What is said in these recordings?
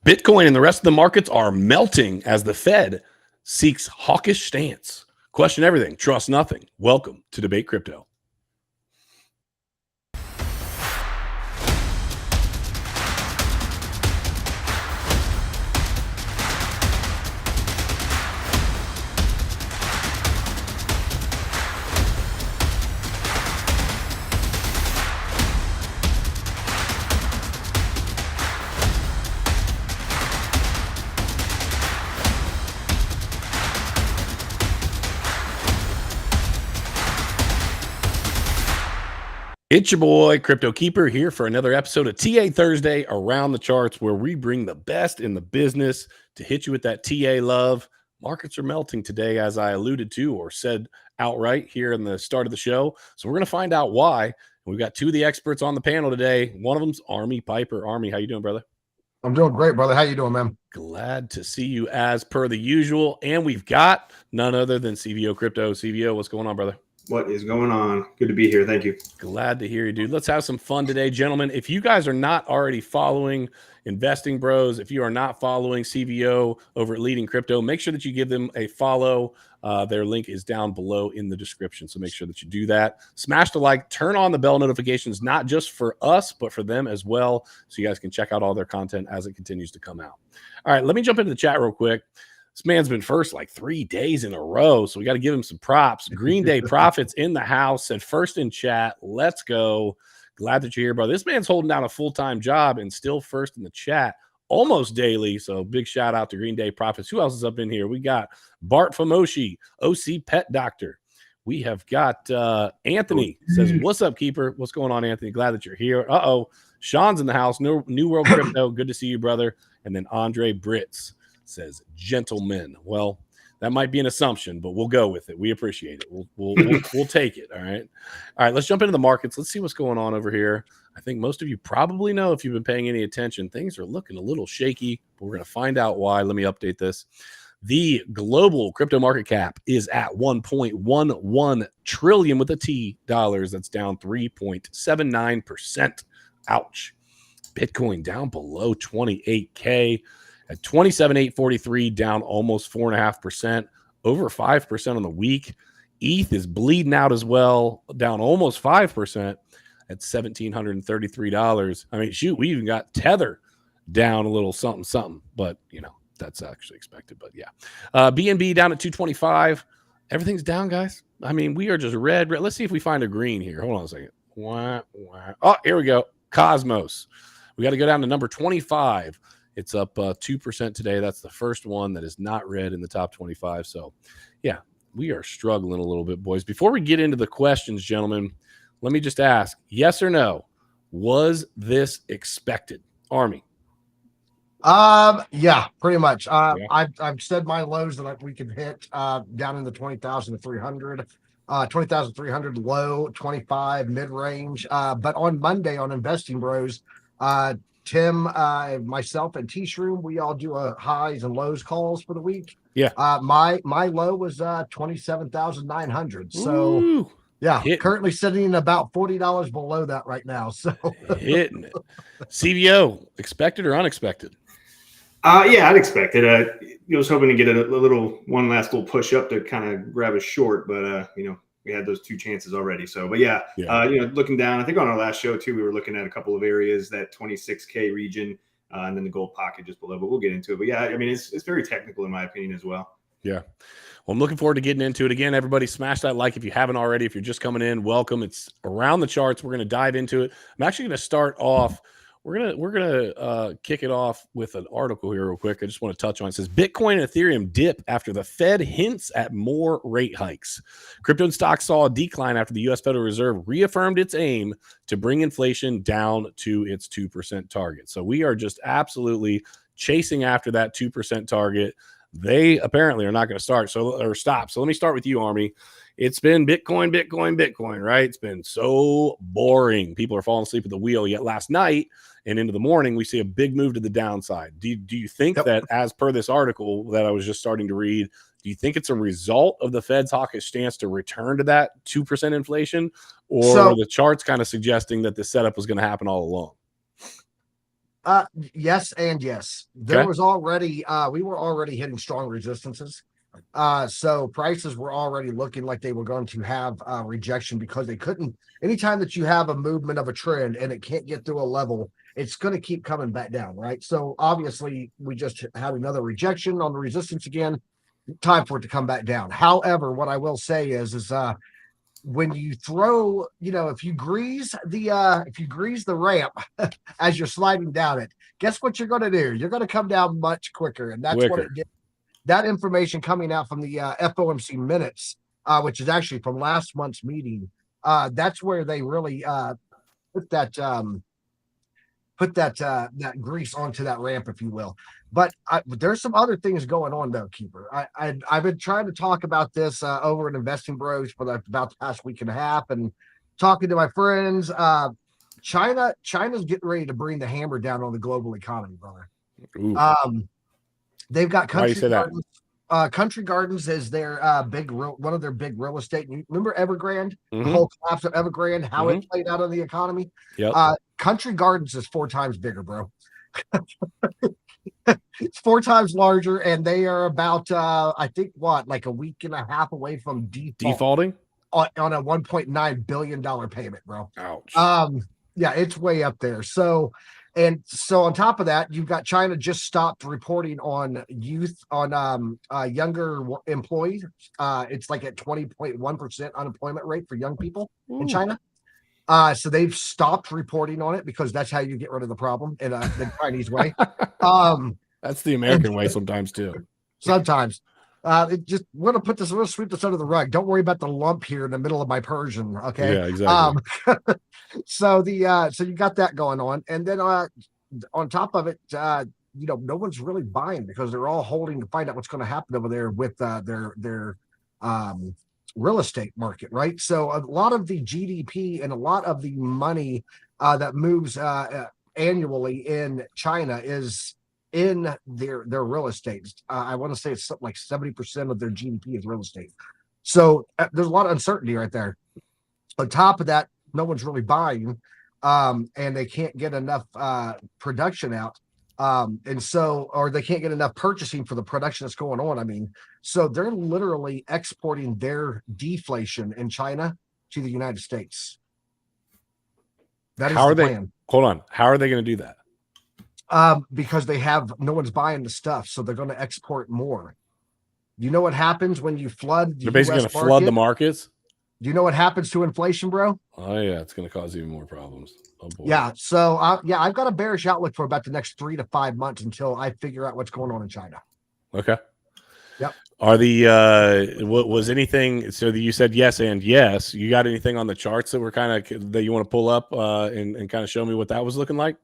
Bitcoin and the rest of the markets are melting as the Fed seeks hawkish stance. Question everything, trust nothing. Welcome to Debate Crypto. It's your boy, CryptoKeeper, here for another episode of TA Thursday Around the Charts, where we bring the best in the business to hit you with that TA love. Markets are melting today, as I alluded to or said outright here in the start of the show. So we're going to find out why. We've got two of the experts on the panel today. One of them's Army Piper. Army, how you doing, brother? I'm doing great, brother. How you doing, man? Glad to see you as per the usual. And we've got none other than CVO Crypto. CVO, what's going on, brother? What is going on? Good to be here. Thank you. Glad to hear you, dude. Let's have some fun today, gentlemen. If you guys are not already following Investing Bros, if you are not following CVO over at Leading Crypto, make sure that you give them a follow. Their link is down below in the description, so make sure that you do that. Smash the like, turn on the bell notifications, not just for us, but for them as well, so you guys can check out all their content as it continues to come out. All right, let me jump into the chat real quick. This man's been first like 3 days in a row, so we got to give him some props. Green Day Profits in the house, said first in chat. Let's go. Glad that you're here, brother. This man's holding down a full-time job and still first in the chat almost daily, so big shout out to Green Day Profits. Who else is up in here? We got Bart Famoshi, OC Pet Doctor. We have got Anthony, says, what's up, Keeper? What's going on, Anthony? Glad that you're here. Sean's in the house. New World Crypto. Good to see you, brother. And then Andre Britz says, gentlemen. Well, that might be an assumption, but we'll go with it. We appreciate it. We'll take it. All right. Let's jump into the markets. Let's see what's going on over here. I think most of you probably know, if you've been paying any attention, things are looking a little shaky, but we're going to find out why. Let me update this. The global crypto market cap is at 1.11 trillion with a T dollars. That's down 3.79%. Ouch. Bitcoin down below 28K. At 27,843, down almost 4.5%, over 5% on the week. ETH is bleeding out as well, down almost 5% at $1,733. I mean, shoot, we even got Tether down a little something, but that's actually expected. But yeah, BNB down at 225. Everything's down, guys. I mean, we are just red. Let's see if we find a green here. Hold on a second. Oh, here we go. Cosmos. We got to go down to number 25. It's up 2% today. That's the first one that is not red in the top 25. So, yeah, we are struggling a little bit, boys. Before we get into the questions, gentlemen, let me just ask, yes or no, was this expected? Army? Yeah, pretty much. Yeah. I've said my lows that we could hit down in the 20,300. 20,300 low, 25 mid-range. But on Monday on Investing Bros, Tim, myself, and T-Shroom, we all do a highs and lows calls for the week. Yeah. My low was 27,900. So Ooh, yeah, currently sitting about $40 below that right now. So hitting it. CVO, expected or unexpected? Yeah, I'd expect it. I was hoping to get one last little push up to kind of grab a short, but we had those two chances already. So, but yeah. Looking down, I think on our last show too, we were looking at a couple of areas, that 26K region, and then the gold pocket just below, but we'll get into it. But yeah, I mean, it's very technical in my opinion as well. Yeah. Well, I'm looking forward to getting into it. Again, everybody smash that like if you haven't already. If you're just coming in, welcome. It's Around the Charts. We're going to dive into it. I'm actually going to start off. We're gonna kick it off with an article here real quick. I just want to touch on it. It says Bitcoin and Ethereum dip after the Fed hints at more rate hikes. Crypto and stocks saw a decline after the U.S. Federal Reserve reaffirmed its aim to bring inflation down to its 2% target. So we are just absolutely chasing after that 2% target. They apparently are not going to stop. So let me start with you, Army. It's been Bitcoin, right? It's been so boring. People are falling asleep at the wheel. Yet last night and into the morning, we see a big move to the downside. Do you think that, as per this article that I was just starting to read, do you think it's a result of the Fed's hawkish stance to return to that 2% inflation? Or are the charts kind of suggesting that the setup was going to happen all along? Yes and yes. There Okay. was already we were already hitting strong resistances. So prices were already looking like they were going to have rejection because they couldn't. Anytime that you have a movement of a trend and it can't get through a level, it's going to keep coming back down, right? So obviously, we just had another rejection on the resistance again. Time for it to come back down. However, what I will say is when you throw, if you grease the ramp as you're sliding down it, guess what you're going to do? You're going to come down much quicker, and that's what it did. That information coming out from the FOMC minutes, which is actually from last month's meeting, that's where they really put that that grease onto that ramp, if you will. But there's some other things going on though, Keeper. I've been trying to talk about this over at Investing Bros for about the past week and a half, and talking to my friends. China's getting ready to bring the hammer down on the global economy, brother. Ooh. They've got Country Gardens. Country Gardens is their one of their big real estate. Remember Evergrande, the whole collapse of Evergrande, how it played out on the economy. Yep. Country Gardens is 4 times bigger, bro. It's 4 times larger, and they are about I think like a week and a half away from defaulting on a $1.9 billion payment, bro. Ouch. Yeah, it's way up there. So on top of that, you've got China just stopped reporting on younger employees. It's like at 20.1% unemployment rate for young people in China. So they've stopped reporting on it because that's how you get rid of the problem in the Chinese way. That's the American way sometimes too. Sometimes. We're gonna sweep this under the rug. Don't worry about the lump here in the middle of my Persian. Okay. Yeah, exactly. So you got that going on, and then on top of it, no one's really buying because they're all holding to find out what's going to happen over there with their real estate market, right? So a lot of the GDP and a lot of the money that moves annually in China is in their real estate. I want to say it's something like 70% of their GDP is real estate. So there's a lot of uncertainty right there. On top of that, no one's really buying, and they can't get enough production out. Or they can't get enough purchasing for the production that's going on. I mean, so they're literally exporting their deflation in China to the United States. That is the plan. Hold on. How are they going to do that? Because no one's buying the stuff, so they're going to export more. You know what happens when you flood the They're basically going to flood the markets? Do you know what happens to inflation, bro? Oh, yeah. It's going to cause even more problems. Oh, boy. Yeah. So, I've got a bearish outlook for about the next 3 to 5 months until I figure out what's going on in China. Okay. Yep. Are what was anything? So you said yes and yes. You got anything on the charts that were that you want to pull up and kind of show me what that was looking like?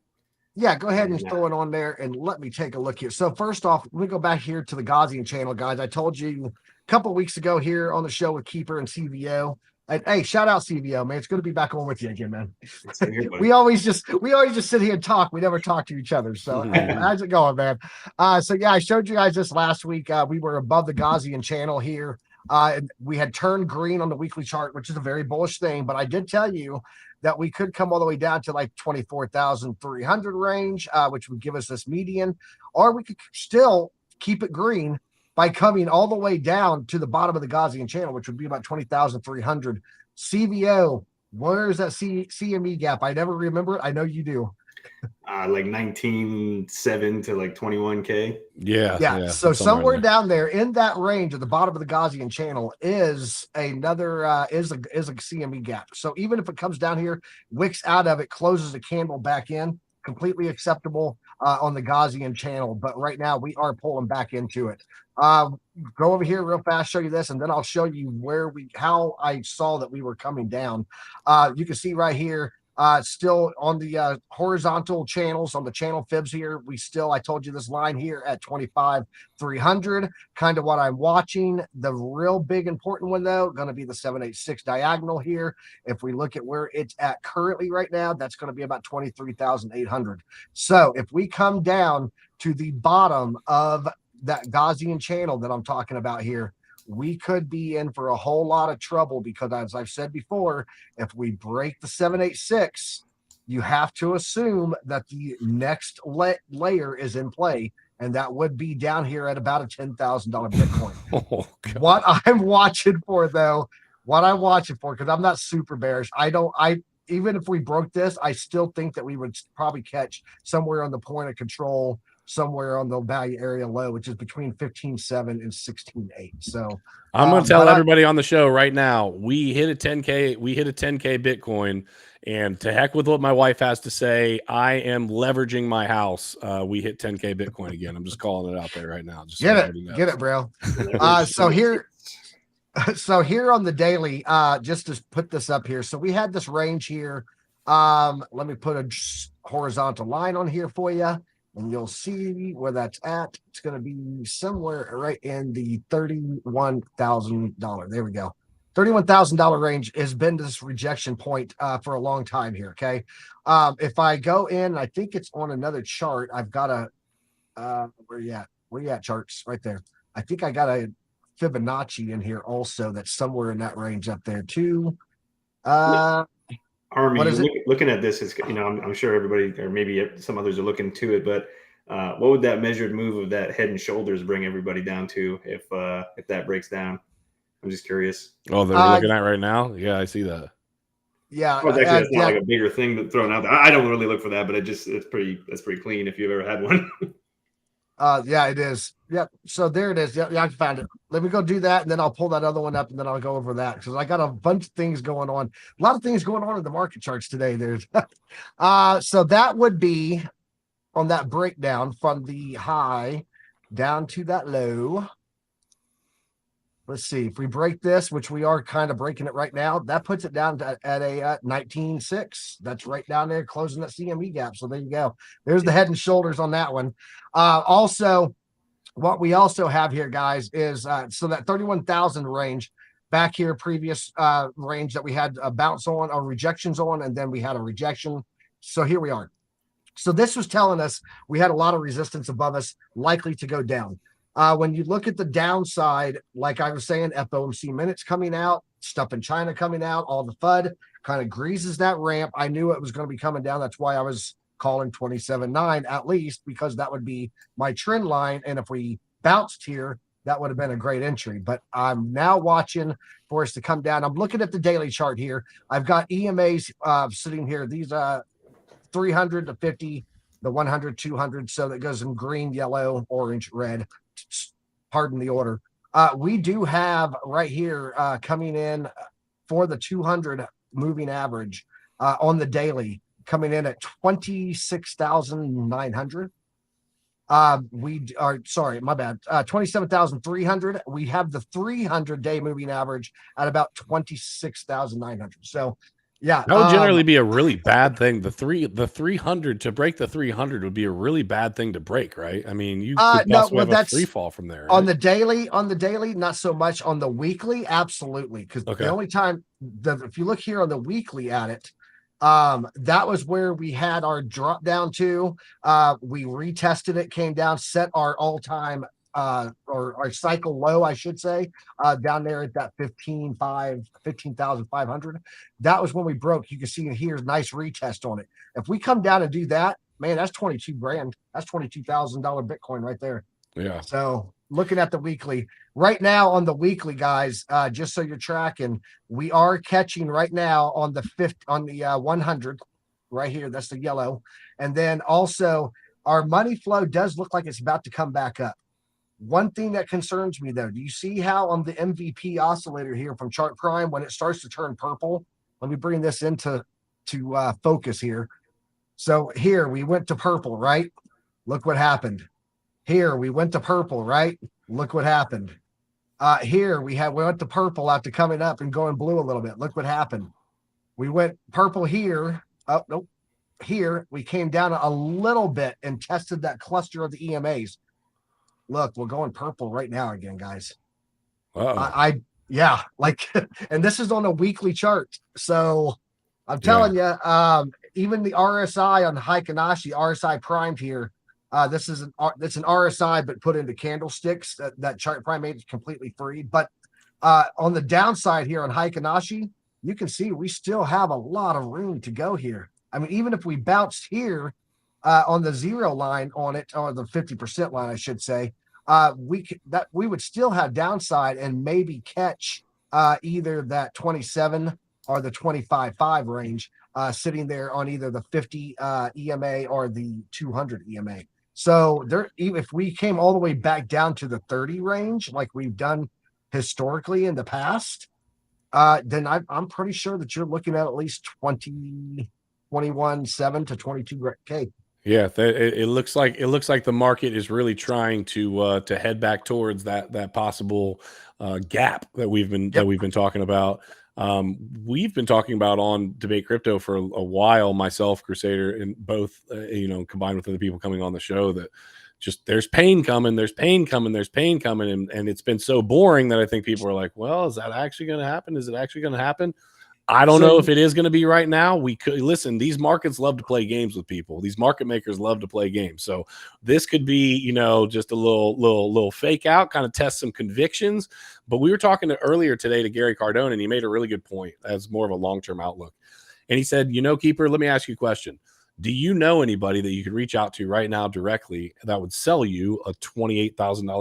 Yeah, go ahead and throw it on there and let me take a look here. So first off, let me go back here to the Gaussian channel, guys. I told you a couple of weeks ago here on the show with Keeper and CVO. Hey, shout out CVO, man. It's good to be back on with you again, man. we always just sit here and talk. We never talk to each other. So how's it going, man? So yeah, I showed you guys this last week. We were above the Gaussian channel here. We had turned green on the weekly chart, which is a very bullish thing. But I did tell you that we could come all the way down to like 24,300 range, which would give us this median, or we could still keep it green by coming all the way down to the bottom of the Gaussian channel, which would be about 20,300. CVO, where is that CME gap? I never remember it. I know you do. Like 19.7 to like 21K. Yeah. So somewhere down there in that range at the bottom of the Gaussian channel is another is a CME gap. So even if it comes down here, wicks out of it, closes the candle back in, completely acceptable on the Gaussian channel. But right now we are pulling back into it. Go over here real fast, show you this, and then I'll show you how I saw that we were coming down. You can see right here. Still on the horizontal channels on the channel fibs here. I told you this line here at 25,300, kind of what I'm watching. The real big important one though, going to be the 786 diagonal here. If we look at where it's at currently right now, that's going to be about 23,800. So if we come down to the bottom of that Gaussian channel that I'm talking about here, we could be in for a whole lot of trouble because, as I've said before, if we break the 786, you have to assume that the next layer is in play, and that would be down here at about a $10,000 Bitcoin. Oh, what I'm watching for, though, because I'm not super bearish. Even if we broke this, I still think that we would probably catch somewhere on the point of control, somewhere on the value area low, which is between 15.7 and 16.8. So I'm going to tell everybody on the show right now, we hit a 10K Bitcoin, and to heck with what my wife has to say, I am leveraging my house. We hit 10K Bitcoin again. I'm just calling it out there right now. Just get it, bro. So here on the daily, just to put this up here. So we had this range here. Let me put a horizontal line on here for you, and you'll see where that's at. It's going to be somewhere right in the $31,000. There we go. $31,000 range has been this rejection point for a long time here. Okay. If I go in, I think it's on another chart. I've got a where you at charts right there. I think I got a Fibonacci in here also that's somewhere in that range up there too. Army, looking at this is, I'm sure everybody, or maybe some others are looking to it, but what would that measured move of that head and shoulders bring everybody down to if that breaks down? I'm just curious. Oh, that we're looking at right now? Yeah, I see that. Yeah. Well, actually, it's not like a bigger thing thrown out there. I don't really look for that, but that's pretty clean if you've ever had one. Yeah, it is. Yep. So there it is. Yeah, I found it. Let me go do that, and then I'll pull that other one up, and then I'll go over that because I got a bunch of things going on. A lot of things going on in the market charts today. There's so that would be on that breakdown from the high down to that low. Let's see if we break this, which we are kind of breaking it right now. That puts it down at a 19.6. That's right down there, closing that CME gap. So there you go. There's the head and shoulders on that one. Also, what we also have here, guys, is so that 31,000 range back here, previous range that we had a bounce on or rejections on, and then we had a rejection. So here we are. So this was telling us we had a lot of resistance above us, likely to go down. When you look at the downside, like I was saying, FOMC minutes coming out, stuff in China coming out, all the FUD kind of greases that ramp. I knew it was going to be coming down. That's why I was calling 27.9 at least, because that would be my trend line. And if we bounced here, that would have been a great entry. But I'm now watching for us to come down. I'm looking at the daily chart here. I've got EMAs sitting here. These 300 to 50, the 100, 200. So that goes in green, yellow, orange, red. Pardon the order. We do have right here coming in for the 200 moving average on the daily coming in at 26,900. We are sorry, my bad. 27,300. We have the 300-day moving average at about 26,900. So yeah, that would generally be a really bad thing. The 300 to break the 300 would be a really bad thing to break, right? I mean, you could possibly have a free fall from there. Right? On the daily, not so much. On the weekly, absolutely. Because the only time if you look here on the weekly at it, that was where we had our drop down to. We retested it, came down, set our all-time or our cycle low, I should say, down there at that 15,500. That was when we broke. You can see here's nice retest on it. If we come down and do that, man, that's 22 grand. That's $22,000 Bitcoin right there. Yeah. So looking at the weekly right now on the weekly, guys, just so you're tracking, we are catching right now on the 100 right here. That's the yellow. And then also our money flow does look like it's about to come back up. One thing that concerns me, though, do you see how on the MVP oscillator here from Chart Prime, when it starts to turn purple? Let me bring this into focus here. So here we went to purple, right? Look what happened. Here we went to purple, right? Look what happened. Here we went to purple after coming up and going blue a little bit. Look what happened. We went purple here. Oh, nope. Here we came down a little bit and tested that cluster of the EMAs. Look, we're going purple right now again, guys. Yeah, like, and this is on a weekly chart. So I'm telling you, even the RSI on Heikinashi, RSI primed here. This is an RSI, but put into candlesticks. That Chart Prime made it completely free. But on the downside here on Heikinashi, you can see we still have a lot of room to go here. I mean, even if we bounced here on the 0 line on it, or the 50% line, I should say, we would still have downside and maybe catch either that 27 or the 25.5 range, sitting there on either the 50 EMA or the 200 EMA. So there, even if we came all the way back down to the 30 range, like we've done historically in the past, then I'm pretty sure that you're looking at least 21.7 to 22K. Yeah, it looks like the market is really trying to head back towards that possible gap that we've been talking about. We've been talking about on Debate Crypto for a while, myself, Crusader, and both, combined with other people coming on the show, that just there's pain coming, and it's been so boring that I think people are like, well, is that actually going to happen? Is it actually going to happen? I don't know if it is going to be right now. We could listen. These markets love to play games with people. These market makers love to play games. So this could be, just a little fake out, kind of test some convictions. But we were talking earlier today to Gary Cardone, and he made a really good point as more of a long-term outlook. And he said, Keeper, let me ask you a question. Do you know anybody that you could reach out to right now directly that would sell you a $28,000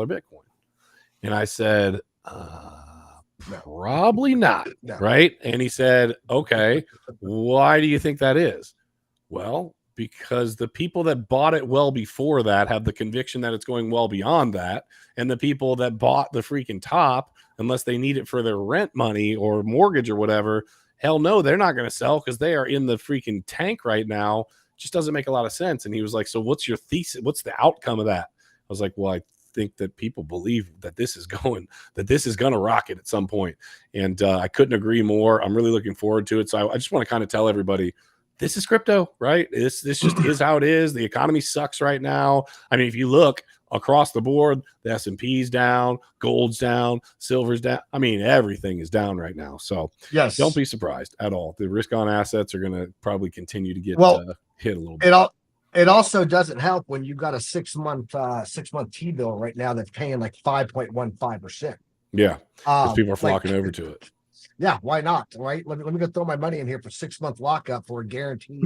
Bitcoin? And I said, probably not. No. Right. And he said, okay, why do you think that is? Well, because the people that bought it well before that have the conviction that it's going well beyond that. And the people that bought the freaking top, unless they need it for their rent money or mortgage or whatever, hell no, they're not going to sell because they are in the freaking tank right now. It just doesn't make a lot of sense. And he was like, so what's your thesis? What's the outcome of that? I was like, well, I think that people believe that this is going to rocket at some point. And I couldn't agree more. I'm really looking forward to it. So I just want to kind of tell everybody, this is crypto, right? This just is how it is. The economy sucks right now. I mean, if you look across the board, the S&P's down, gold's down, silver's down. I mean, everything is down right now. So yes, don't be surprised at all. The risk on assets are going to probably continue to get hit a little bit. It also doesn't help when you've got a 6 month T-bill right now that's paying like 5.15%. Yeah, because people are flocking over to it. Yeah, why not? Right? Let me go throw my money in here for 6 month lockup for a guaranteed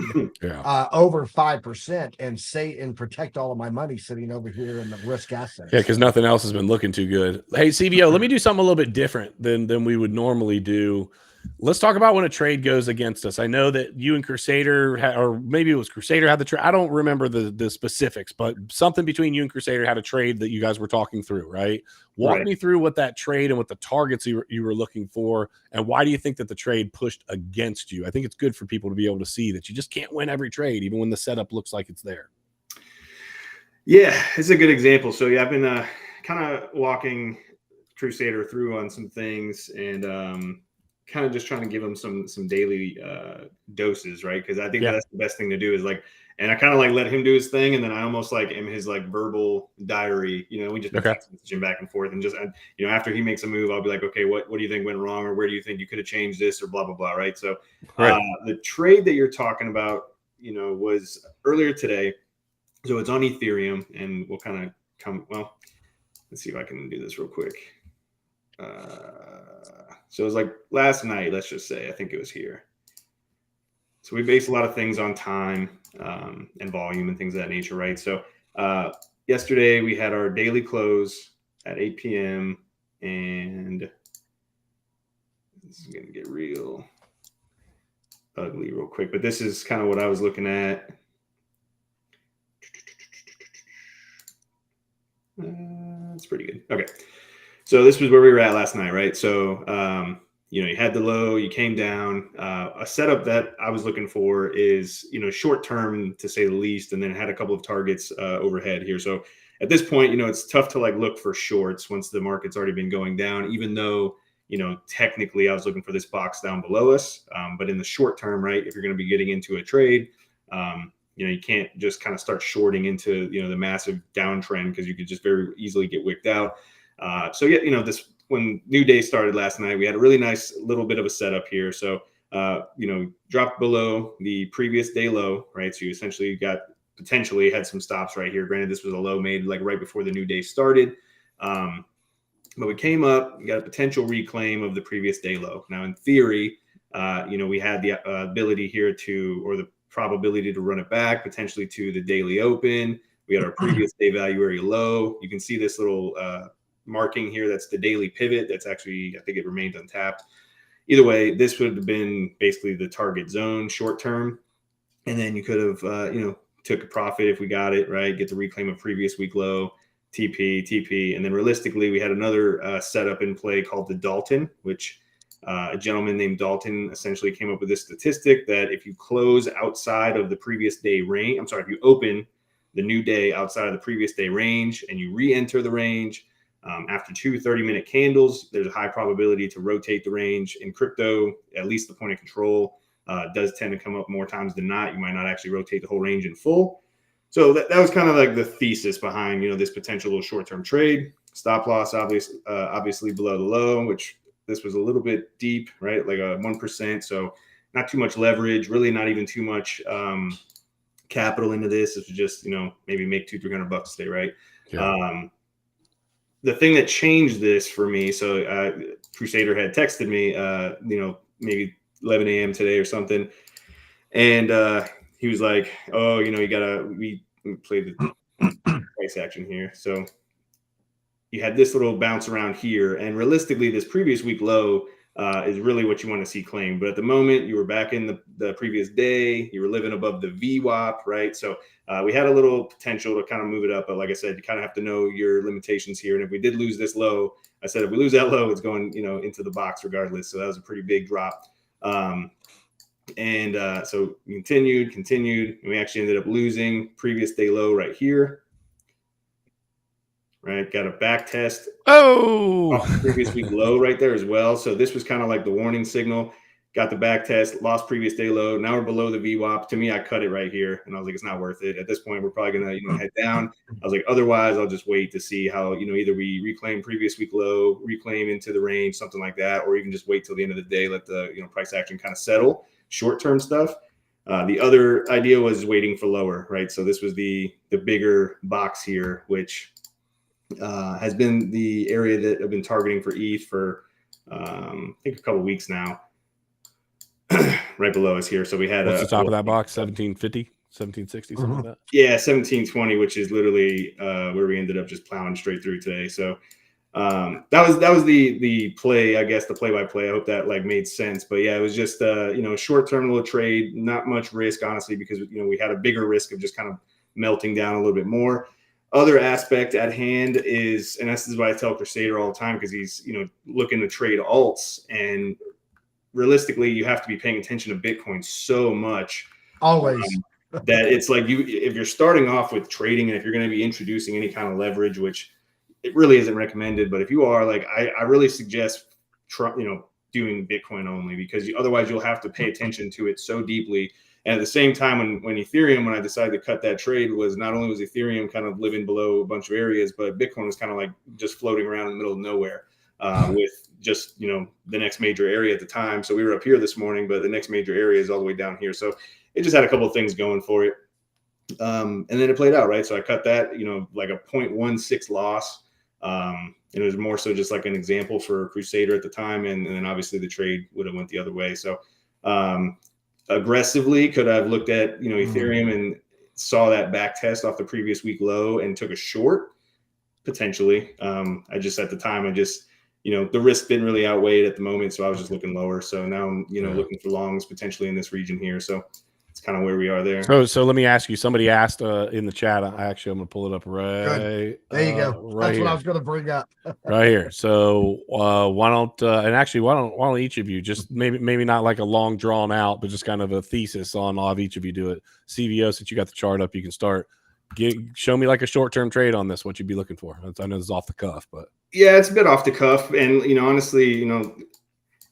over 5% and protect all of my money sitting over here in the risk assets. Yeah, because nothing else has been looking too good. Hey, CVO, let me do something a little bit different than we would normally do. Let's talk about when a trade goes against us. I know that you and Crusader, or maybe it was Crusader had the trade. I don't remember the specifics, but something between you and Crusader had a trade that you guys were talking through, right? Walk me through what that trade and what the targets you were looking for, and why do you think that the trade pushed against you? I think it's good for people to be able to see that you just can't win every trade, even when the setup looks like it's there. Yeah, it's a good example. So yeah, I've been kind of walking Crusader through on some things, and kind of just trying to give them some daily doses, right? Because I think that's the best thing to do is and I kind of let him do his thing, and then I almost am his verbal diary. We just messaging back and forth, and just after he makes a move, I'll be like, okay, what do you think went wrong, or where do you think you could have changed this, or blah blah blah, right? So the trade that you're talking about, was earlier today. So it's on Ethereum, and we'll kind of come. Well, let's see if I can do this real quick. So it was last night, let's just say, I think it was here. So we base a lot of things on time and volume and things of that nature, right? So yesterday we had our daily close at 8 p.m. and this is going to get real ugly real quick, but this is kind of what I was looking at. It's pretty good. Okay. So this was where we were at last night, right? So, you had the low, you came down. A setup that I was looking for is, short term to say the least, and then had a couple of targets overhead here. So at this point, it's tough to look for shorts once the market's already been going down, even though, technically I was looking for this box down below us. But in the short term, right, if you're going to be getting into a trade, you can't just kind of start shorting into, the massive downtrend, because you could just very easily get wicked out. So yeah, this when new day started last night, we had a really nice little bit of a setup here. So dropped below the previous day low, right? So you essentially potentially had some stops right here. Granted, this was a low made right before the new day started, but we came up, we got a potential reclaim of the previous day low. Now, in theory, we had the ability here or the probability to run it back potentially to the daily open. We had our previous day value area low. You can see this little marking here. That's the daily pivot. That's actually, I think it remained untapped. Either way, this would have been basically the target zone short term. And then you could have, took a profit if we got it, right? Get to reclaim a previous week low, TP. And then realistically, we had another setup in play called the Dalton, which a gentleman named Dalton essentially came up with this statistic that if you close outside of the previous day range, if you open the new day outside of the previous day range and you re-enter the range after 2 30-minute candles, there's a high probability to rotate the range. In crypto, at least the point of control does tend to come up more times than not. You might not actually rotate the whole range in full. So that was kind of like the thesis behind, this potential little short-term trade. Stop loss, obviously below the low, which this was a little bit deep, right? Like a 1%. So not too much leverage, really not even too much capital into this. This was just, maybe make $200-300 today, right? Yeah. The thing that changed this for me, so Crusader had texted me, maybe 11 a.m. today or something. And he was like, oh, we played the price action here. So you had this little bounce around here. And realistically, this previous week low is really what you want to see claimed. But at the moment, you were back in the previous day. You were living above the VWAP, right? So we had a little potential to kind of move it up. But like I said, you kind of have to know your limitations here. And if we did lose this low, I said, if we lose that low, it's going, into the box regardless. So that was a pretty big drop. So we continued, and we actually ended up losing previous day low right here. Right, got a back test. Oh, previous week low right there as well. So this was kind of like the warning signal. Got the back test, lost previous day low. Now we're below the VWAP. To me, I cut it right here, and I was like, it's not worth it. At this point, we're probably gonna head down. I was like, otherwise, I'll just wait to see how either we reclaim previous week low, reclaim into the range, something like that, or even just wait till the end of the day, let the price action kind of settle. Short-term stuff. The other idea was waiting for lower, right? So this was the bigger box here, which has been the area that I've been targeting for ETH for I think a couple weeks now. Right below us here. So we had what's the top of that box? 1750, 1760, something like that. Yeah, 1720, which is literally where we ended up just plowing straight through today. So that was the play, I guess, the play-by-play. I hope that made sense. But yeah, it was just short-term little trade, not much risk, honestly, because we had a bigger risk of just kind of melting down a little bit more. Other aspect at hand is, and this is what I tell Crusader all the time, because he's looking to trade alts, and realistically, you have to be paying attention to Bitcoin so much always that it's like if you're starting off with trading, and if you're going to be introducing any kind of leverage, which it really isn't recommended, but if you are, I really suggest doing Bitcoin only, because otherwise you'll have to pay attention to it so deeply. And at the same time, when I decided to cut that trade, was not only was Ethereum kind of living below a bunch of areas, but Bitcoin was kind of like just floating around in the middle of nowhere with just, the next major area at the time. So we were up here this morning, but the next major area is all the way down here. So it just had a couple of things going for it. And then it played out, right? So I cut that, like a 0.16 loss. And it was more so just like an example for Crusader at the time. And then obviously the trade would have went the other way. So aggressively could have looked at, Ethereum and saw that back test off the previous week low and took a short potentially. I just, at the time, the risk didn't really outweigh it at the moment. So I was just looking lower. So now I'm, looking for longs potentially in this region here. So it's kind of where we are there. So let me ask you, somebody asked in the chat, I'm going to pull it up right. There you go. Right. That's here. what I was going to bring up. Right here. So why don't each of you just maybe not like a long drawn out, but just kind of a thesis on all of each of you do it. CVO, since you got the chart up, you can start. Show me like a short-term trade on this, what you'd be looking for. I know this is off the cuff, but yeah, it's a bit off the cuff. And, honestly,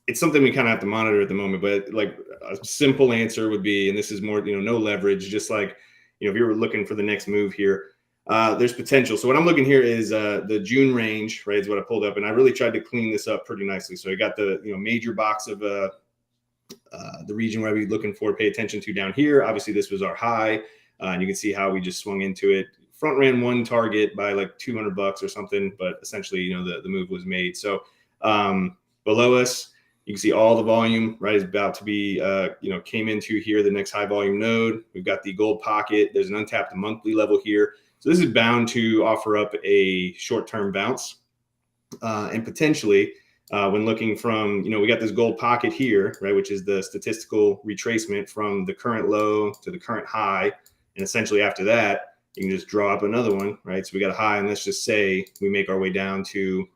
it's something we kind of have to monitor at the moment, but like a simple answer would be, and this is more, no leverage, just like, if you were looking for the next move here, there's potential. So what I'm looking here is the June range, right, is what I pulled up. And I really tried to clean this up pretty nicely. So I got the, major box of the region where I'd be looking for, pay attention to down here. Obviously this was our high. And you can see how we just swung into it. Front ran one target by like $200 or something, but essentially, the move was made. So below us, You can see all the volume, right, is about to be, came into here, the next high volume node. We've got the gold pocket. There's an untapped monthly level here. So this is bound to offer up a short-term bounce. And potentially, when looking from, we got this gold pocket here, right, which is the statistical retracement from the current low to the current high. And essentially after that, you can just draw up another one, right? So we got a high, and let's just say we make our way down to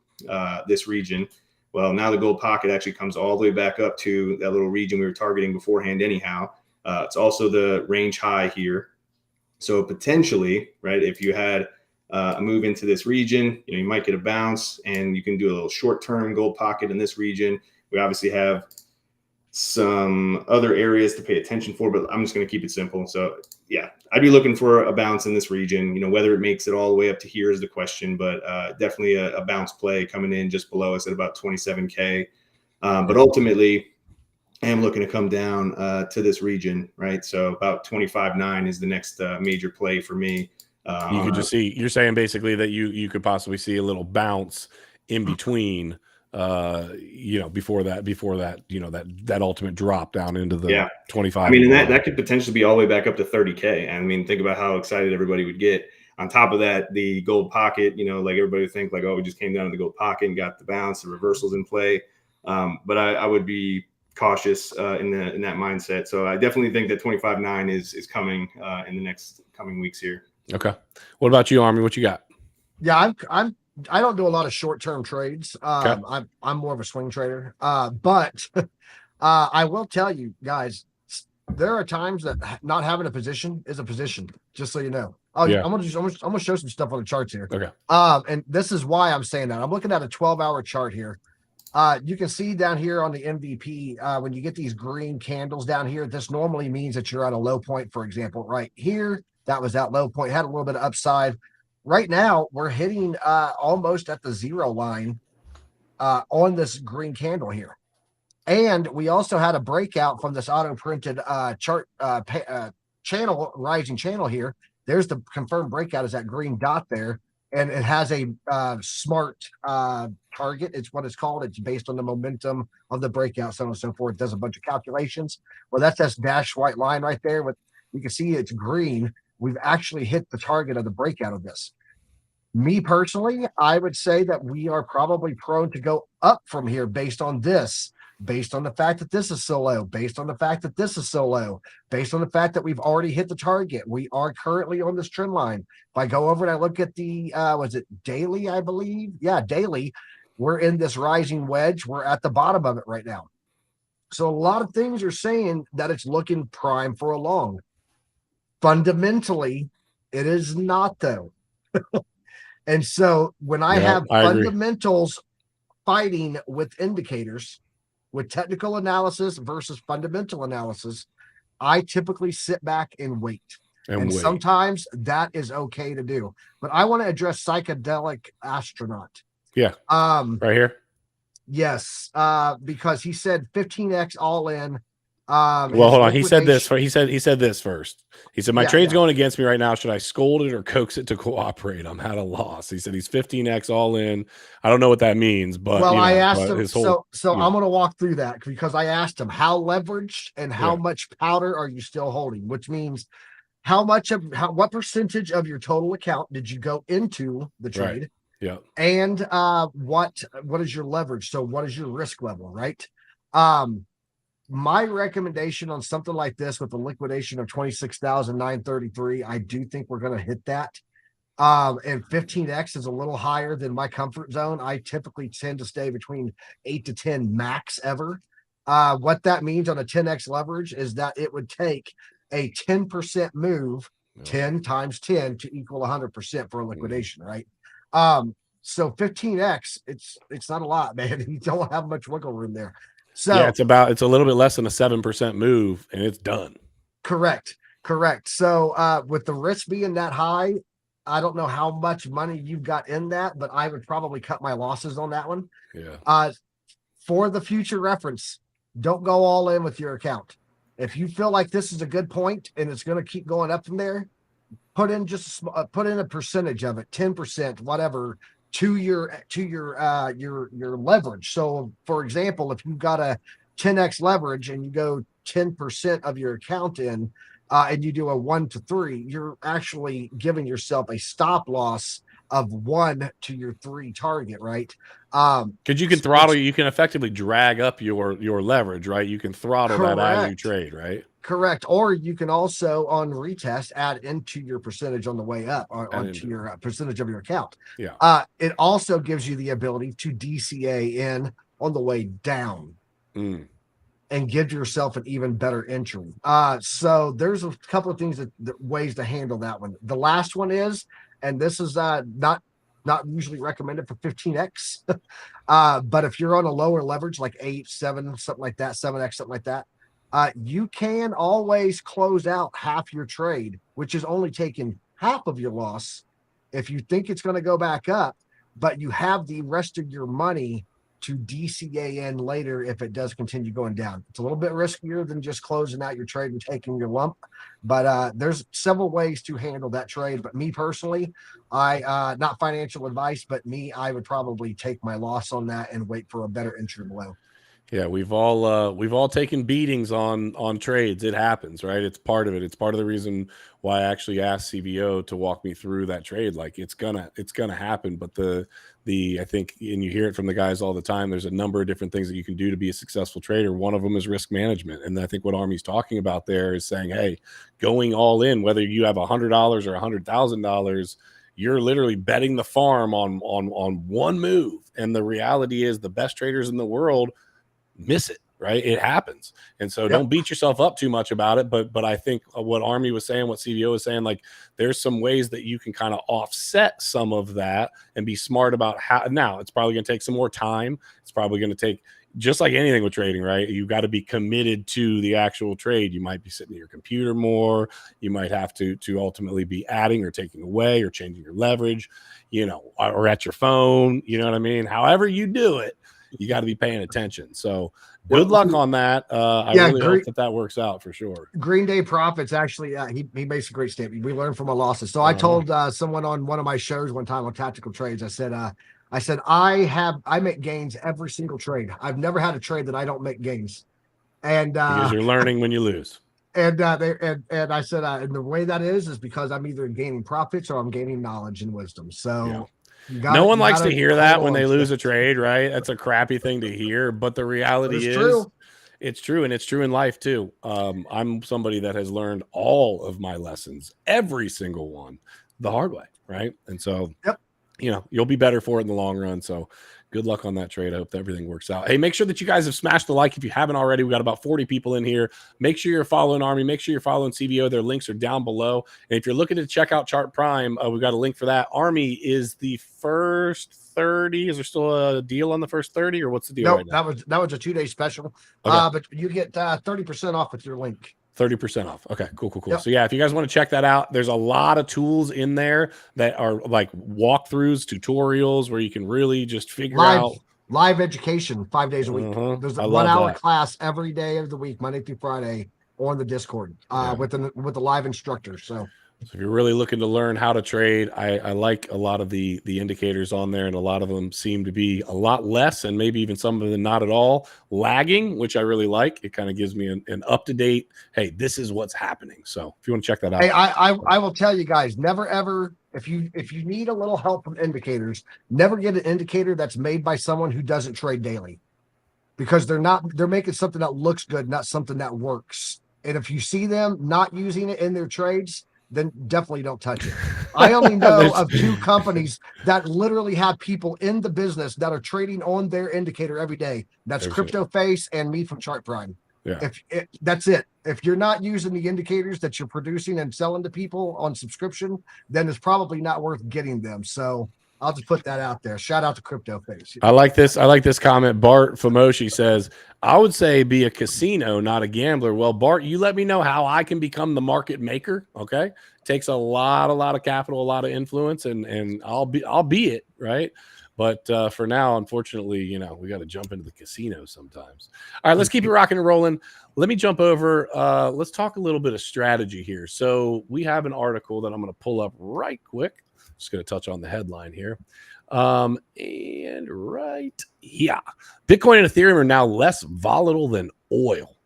this region. Well, now the gold pocket actually comes all the way back up to that little region we were targeting beforehand anyhow. It's also the range high here. So potentially, right, if you had a move into this region, you might get a bounce, and you can do a little short-term gold pocket in this region. We obviously have some other areas to pay attention for, but I'm just going to keep it simple. So yeah, I'd be looking for a bounce in this region. Whether it makes it all the way up to here is the question, but definitely a bounce play coming in just below us at about 27K. But ultimately, I am looking to come down to this region, right? So about 25.9 is the next major play for me. You could just see, you're saying basically that you could possibly see a little bounce in between, before that, that ultimate drop down into the 25. I mean, and that could potentially be all the way back up to 30K. I mean, think about how excited everybody would get. On top of that, the gold pocket, like everybody would think like, oh, we just came down to the gold pocket and got the bounce, the reversals in play. But I would be cautious in that mindset. So I definitely think that 25.9 is coming in the next coming weeks here. Okay. What about you, Army? What you got? Yeah, I don't do a lot of short-term trades. Okay. I'm more of a swing trader. But I will tell you guys, there are times that not having a position is a position, just so you know. Oh yeah. I'm gonna show some stuff on the charts here. Okay. And this is why I'm saying that. I'm looking at a 12-hour chart here. You can see down here on the MVP, when you get these green candles down here, this normally means that you're at a low point, for example, right here. That was that low point, had a little bit of upside. Right now, we're hitting almost at the zero line on this green candle here. And we also had a breakout from this auto-printed chart channel, rising channel here. There's the confirmed breakout, is that green dot there. And it has a smart target. It's what it's called. It's based on the momentum of the breakout, so on and so forth. It does a bunch of calculations. Well, that's this dashed white line right there. With you can see it's green. We've actually hit the target of the breakout of this. Me personally, I would say that we are probably prone to go up from here based on this, based on the fact that this is so low, based on the fact that this is so low, based on the fact that we've already hit the target. We are currently on this trend line. If I go over and I look at the, was it daily, I believe? Yeah, daily. We're in this rising wedge. We're at the bottom of it right now. So a lot of things are saying that it's looking prime for a long. Fundamentally, it is not, though. And so when I have fundamentals fighting with indicators, with technical analysis versus fundamental analysis, I typically sit back and wait. And sometimes that is okay to do. But I want to address psychedelic astronaut. Yeah. Right here. Yes. Because he said 15x all in. Well, hold on. He said this first. He said, my trade's going against me right now. Should I scold it or coax it to cooperate? I'm at a loss. He said he's 15x all in. I don't know what that means, but I asked him. I'm going to walk through that because I asked him how leveraged and how much powder are you still holding, which means what percentage of your total account did you go into the trade? Right. Yeah. And what is your leverage? So what is your risk level, right? My recommendation on something like this with the liquidation of 26,933, I do think we're going to hit that. And 15x is a little higher than my comfort zone. I typically tend to stay between 8 to 10 max ever. What that means on a 10x leverage is that it would take a 10% move, 10 times 10 to equal 100% for a liquidation, right? So 15x, it's not a lot, man. You don't have much wiggle room there. So yeah, it's a little bit less than a 7% move, and it's done. Correct. So with the risk being that high, I don't know how much money you've got in that, but I would probably cut my losses on that one. Yeah. For the future reference, don't go all in with your account. If you feel like this is a good point and it's going to keep going up from there, put in a percentage of it, 10%, whatever, to your leverage. So for example, if you've got a 10x leverage and you go 10% of your account in, and you do a 1 to 3, you're actually giving yourself a stop loss of 1 to your 3 target, right? Because you can throttle, you can effectively drag up your leverage, right? You can throttle that as you trade, right? Correct. Or you can also on retest add into your percentage on the way up, or onto your percentage of your account. Yeah. It also gives you the ability to DCA in on the way down. And give yourself an even better entry. So there's a couple of things that ways to handle that one. The last one is, and this is not usually recommended for 15x, but if you're on a lower leverage like 8, 7, something like that, 7x, something like that, you can always close out half your trade, which is only taking half of your loss if you think it's going to go back up, but you have the rest of your money to DCA in later if it does continue going down. It's a little bit riskier than just closing out your trade and taking your lump, but there's several ways to handle that trade. But me personally, I not financial advice, but me, I would probably take my loss on that and wait for a better entry below. Yeah, we've all taken beatings on trades. It happens, right? It's part of it. It's part of the reason why I actually asked CVO to walk me through that trade. Like it's gonna happen. But I think, and you hear it from the guys all the time, there's a number of different things that you can do to be a successful trader. One of them is risk management. And I think what Army's talking about there is saying, hey, going all in, whether you have $100 or $100,000, you're literally betting the farm on one move. And the reality is the best traders in the world miss it, right? It happens. And so don't beat yourself up too much about it. But I think what Army was saying, what CVO was saying, like there's some ways that you can kind of offset some of that and be smart about how. Now it's probably going to take some more time. It's probably going to take, just like anything with trading, right? You got to be committed to the actual trade. You might be sitting at your computer more. You might have to ultimately be adding or taking away or changing your leverage, or at your phone, you know what I mean? However you do it, you got to be paying attention. So good luck on that. I really hope that works out for sure. Green Day Profits actually, he makes a great statement. We learn from our losses. So I told someone on one of my shows one time on Tactical Trades, I said I make gains every single trade. I've never had a trade that I don't make gains. And because you're learning when you lose. And I said, and the way that is because I'm either gaining profits or I'm gaining knowledge and wisdom. So no one likes to hear that when they lose a trade, right? That's a crappy thing to hear. But the reality is, it's true, and it's true in life too. I'm somebody that has learned all of my lessons, every single one, the hard way, right? And so, you'll be better for it in the long run. So good luck on that trade. I hope that everything works out. Hey, make sure that you guys have smashed the like if you haven't already. We've got about 40 people in here. Make sure you're following Army. Make sure you're following CVO. Their links are down below. And if you're looking to check out Chart Prime, we've got a link for that. Army is the first 30. Is there still a deal on the first 30, or what's the deal right now? That was a 2-day special. Okay. But you get 30% off with your link. 30% off. Okay, cool. Yep. So yeah, if you guys want to check that out, there's a lot of tools in there that are like walkthroughs, tutorials, where you can really just figure out live education 5 days a week. There's a 1 hour class every day of the week, Monday through Friday, on the Discord with the live instructor. So if you're really looking to learn how to trade, I like a lot of the indicators on there, and a lot of them seem to be a lot less, and maybe even some of them not at all lagging, which I really like. It kind of gives me an up-to-date, hey, this is what's happening. So if you want to check that out. Hey, I will tell you guys, never ever, if you need a little help from indicators, never get an indicator that's made by someone who doesn't trade daily, because they're making something that looks good, not something that works. And if you see them not using it in their trades, then definitely don't touch it. I only know of 2 companies that literally have people in the business that are trading on their indicator every day. That's CryptoFace and me from Chart Prime. Yeah. That's it. If you're not using the indicators that you're producing and selling to people on subscription, then it's probably not worth getting them. So I'll just put that out there. Shout out to CryptoFace. I like this comment. Bart Famoshi says, I would say be a casino, not a gambler. Well, Bart, you let me know how I can become the market maker. Okay. It takes a lot of capital, a lot of influence, and I'll be it. Right. But for now, unfortunately, we got to jump into the casino sometimes. All right, let's keep it rocking and rolling. Let me jump over. Let's talk a little bit of strategy here. So we have an article that I'm going to pull up right quick. Just going to touch on the headline here. Yeah. Bitcoin and Ethereum are now less volatile than oil.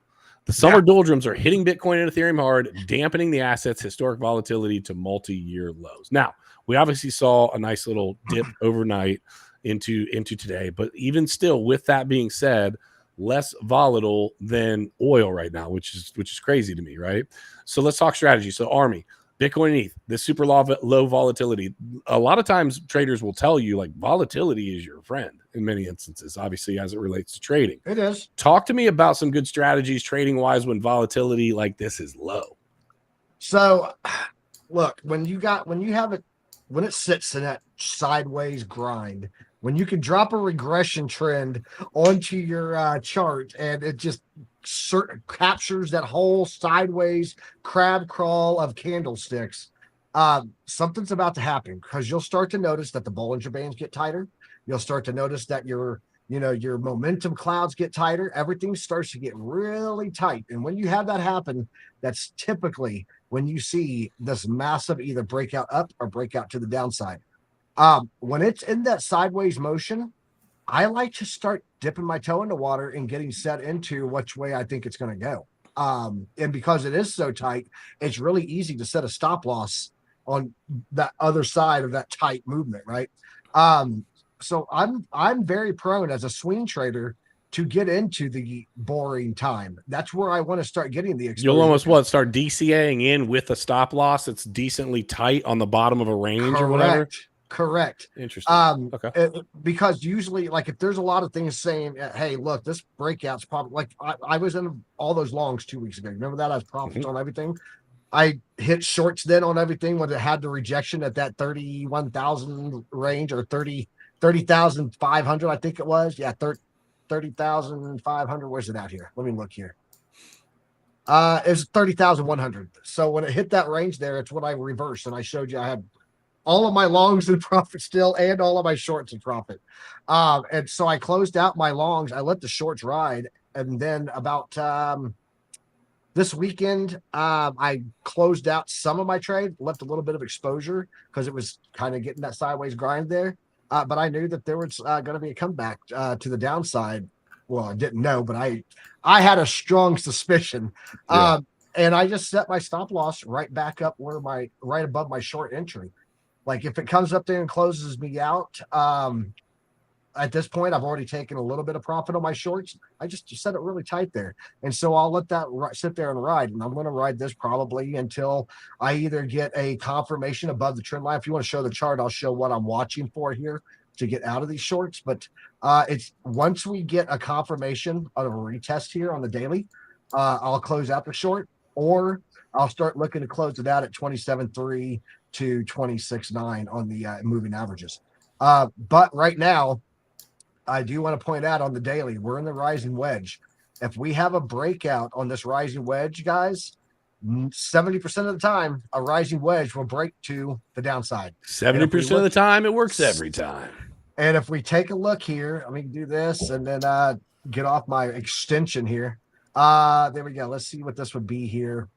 The summer doldrums are hitting Bitcoin and Ethereum hard, dampening the asset's historic volatility to multi-year lows. Now, we obviously saw a nice little dip overnight into today, but even still, with that being said, less volatile than oil right now, which is crazy to me, right? So let's talk strategy. So Army, Bitcoin and ETH, this super low volatility. A lot of times traders will tell you like volatility is your friend in many instances, obviously as it relates to trading. It is. Talk to me about some good strategies trading wise when volatility like this is low. So look, when it sits in that sideways grind, when you can drop a regression trend onto your chart and it just captures that whole sideways crab crawl of candlesticks, something's about to happen, because you'll start to notice that the Bollinger Bands get tighter. You'll start to notice that your momentum clouds get tighter. Everything starts to get really tight. And when you have that happen, that's typically when you see this massive either breakout up or breakout to the downside. When it's in that sideways motion, I like to start dipping my toe in the water and getting set into which way I think it's going to go. And because it is so tight, it's really easy to set a stop loss on that other side of that tight movement, right? So I'm very prone as a swing trader to get into the boring time. That's where I want to start getting the exposure. You'll almost start DCAing in with a stop loss that's decently tight on the bottom of a range or whatever. Correct. Interesting. Okay. Because usually, like, if there's a lot of things saying, hey, look, this breakout's probably, like, I was in all those longs 2 weeks ago. Remember that? I was profits on everything. I hit shorts then on everything when it had the rejection at that 31,000 range, or 30,500, I think it was. Yeah, 30,500. Where's it at here? Let me look here. It's 30,100. So when it hit that range there, it's what I reversed, and I showed you I had all of my longs in profit still and all of my shorts in profit. And so I closed out my longs. I let the shorts ride. And then about this weekend, I closed out some of my trade, left a little bit of exposure because it was kind of getting that sideways grind there. But I knew that there was going to be a comeback to the downside. Well, I didn't know, but I had a strong suspicion. And I just set my stop loss right back up right above my short entry. Like, if it comes up there and closes me out, at this point, I've already taken a little bit of profit on my shorts. I just set it really tight there. And so I'll let that sit there and ride. And I'm going to ride this probably until I either get a confirmation above the trend line. If you want to show the chart, I'll show what I'm watching for here to get out of these shorts. But it's once we get a confirmation of a retest here on the daily, I'll close out the short, or I'll start looking to close it out at 27.3 to 26.9 on the moving averages. But right now, I do want to point out on the daily, we're in the rising wedge. If we have a breakout on this rising wedge, guys, 70% of the time, a rising wedge will break to the downside. 70% of the time, it works every time. And if we take a look here, let me do this and then get off my extension here. There we go. Let's see what this would be here.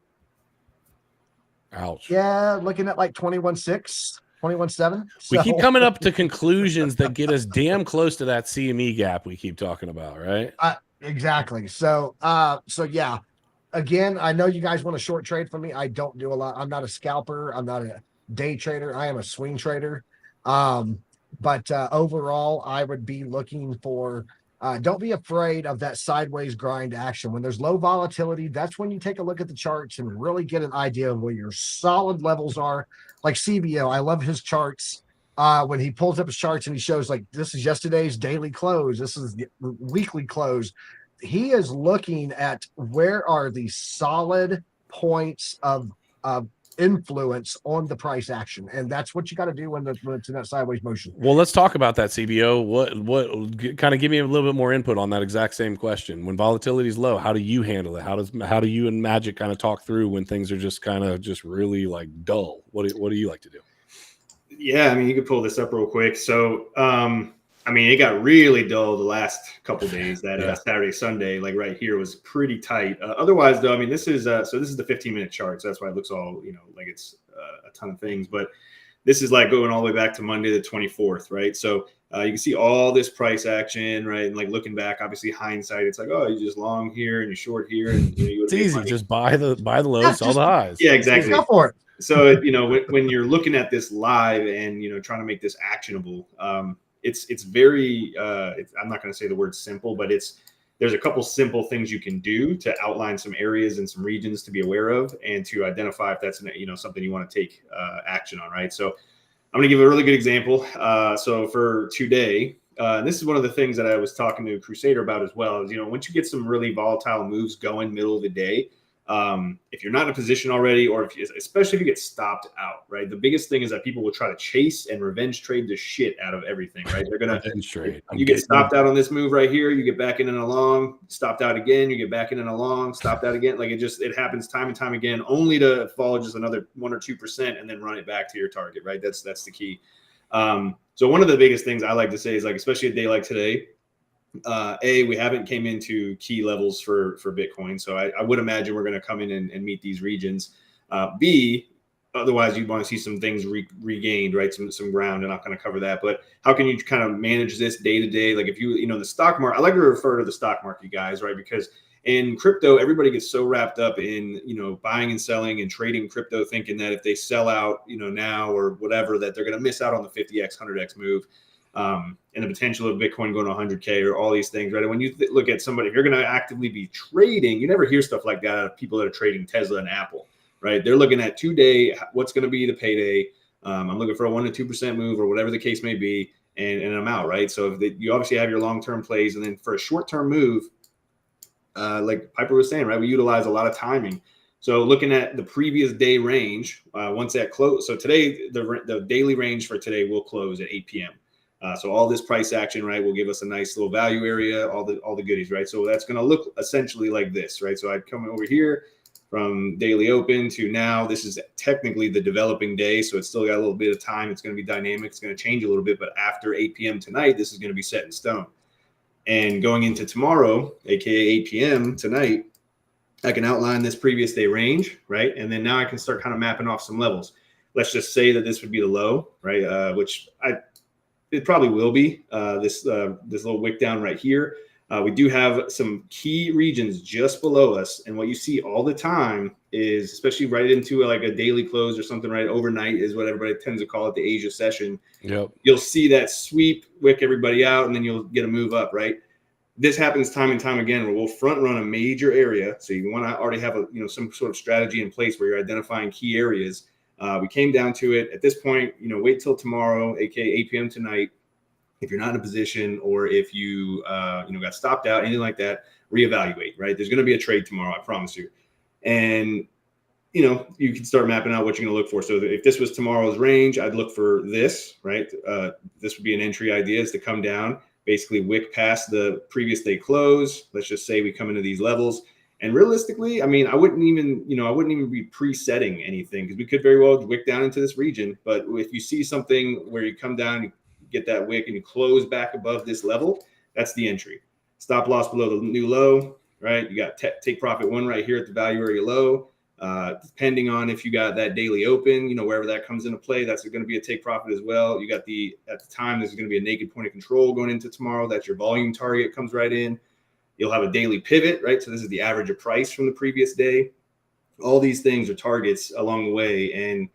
Ouch. Yeah, looking at like 21.6, 21.7. We keep coming up to conclusions that get us damn close to that CME gap we keep talking about, right? Exactly. So yeah. Again, I know you guys want a short trade from me. I don't do a lot. I'm not a scalper. I'm not a day trader. I am a swing trader. But overall, I would be looking for don't be afraid of that sideways grind action. When there's low volatility, that's when you take a look at the charts and really get an idea of where your solid levels are. Like CVO, I love his charts. When he pulls up his charts and he shows, like, this is yesterday's daily close, this is the weekly close. He is looking at where are the solid points of influence on the price action, and that's what you got to do when it's in that sideways motion. Well, let's talk about that, CVO. What kind of give me a little bit more input on that exact same question. When volatility is low, how do you handle it? How do you and Magic kind of talk through when things are just kind of just really like dull? What do you like to do? Yeah, I mean, you could pull this up real quick. So I mean, it got really dull the last couple of days. That Saturday, Sunday, like right here, was pretty tight. Otherwise, though, I mean, this is the 15-minute chart, so that's why it looks all like it's a ton of things. But this is like going all the way back to Monday the 24th, right? So you can see all this price action, right? And like looking back, obviously hindsight, it's like, oh, you just long here and you short here, and you it's easy. Just buy the lows, sell the highs. Yeah, exactly. Go for it. So when you're looking at this live and trying to make this actionable, it's very I'm not going to say the word simple, but there's a couple simple things you can do to outline some areas and some regions to be aware of and to identify if that's something you want to take action on, right? So I'm going to give a really good example. So for today, and this is one of the things that I was talking to Crusader about as well, is once you get some really volatile moves going middle of the day, if you're not in a position already, or especially if you get stopped out, right? The biggest thing is that people will try to chase and revenge trade the shit out of everything, right? They're gonna trade. You get stopped out on this move right here, you get back in and along, stopped out again, you get back in and along, stopped out again. Like it happens time and time again, only to fall just another 1 or 2% and then run it back to your target, right? That's the key. So one of the biggest things I like to say is, like, especially a day like today, we haven't came into key levels for Bitcoin. So I would imagine we're going to come in and meet these regions. B, otherwise you'd want to see some things regained, right? Some ground. I'm not going to cover that, but how can you kind of manage this day to day? Like if the stock market, I like to refer to the stock market, guys, right? Because in crypto, everybody gets so wrapped up in, buying and selling and trading crypto, thinking that if they sell out, now or whatever, that they're going to miss out on the 50x, 100x move. And the potential of Bitcoin going to 100K or all these things, right? And when you look at somebody, if you're going to actively be trading, you never hear stuff like that out of people that are trading Tesla and Apple, right? They're looking at today, what's going to be the payday. I'm looking for a 1 to 2% move or whatever the case may be, and I'm out, right? So you obviously have your long-term plays, and then for a short-term move, like Piper was saying, right, we utilize a lot of timing. So looking at the previous day range, once that close, so today the daily range for today will close at 8 p.m. So all this price action, right, will give us a nice little value area, all the goodies, right? So that's going to look essentially like this, right? So I'd come over here from daily open to now. This is technically the developing day, so it's still got a little bit of time. It's going to be dynamic. It's going to change a little bit, but after 8 p.m. tonight, this is going to be set in stone. And going into tomorrow, aka 8 p.m. tonight, I can outline this previous day range, right? And then now I can start kind of mapping off some levels. Let's just say that this would be the low, right? Which it probably will be this little wick down right here. We do have some key regions just below us. And what you see all the time is, especially right into like a daily close or something, right? Overnight is what everybody tends to call it, the Asia session. Yep. You'll see that sweep, wick everybody out, and then you'll get a move up, right? This happens time and time again where we'll front run a major area. So you want to already have some sort of strategy in place where you're identifying key areas. We came down to it at this point, wait till tomorrow, aka 8 p.m. tonight. If you're not in a position, or if you got stopped out, anything like that, reevaluate, right? There's going to be a trade tomorrow, I promise you. And you can start mapping out what you're going to look for. So if this was tomorrow's range, I'd look for this, right? This would be an entry idea, is to come down, basically wick past the previous day close. Let's just say we come into these levels. And realistically, I mean, I wouldn't even be presetting anything, because we could very well wick down into this region. But if you see something where you come down, you get that wick and you close back above this level, that's the entry. Stop loss below the new low, right? You got take profit 1 right here at the value area low. Depending on if you got that daily open, wherever that comes into play, that's going to be a take profit as well. You got at the time, this is going to be a naked point of control going into tomorrow. That's your volume target, comes right in. You'll have a daily pivot, right? So this is the average of price from the previous day. All these things are targets along the way, and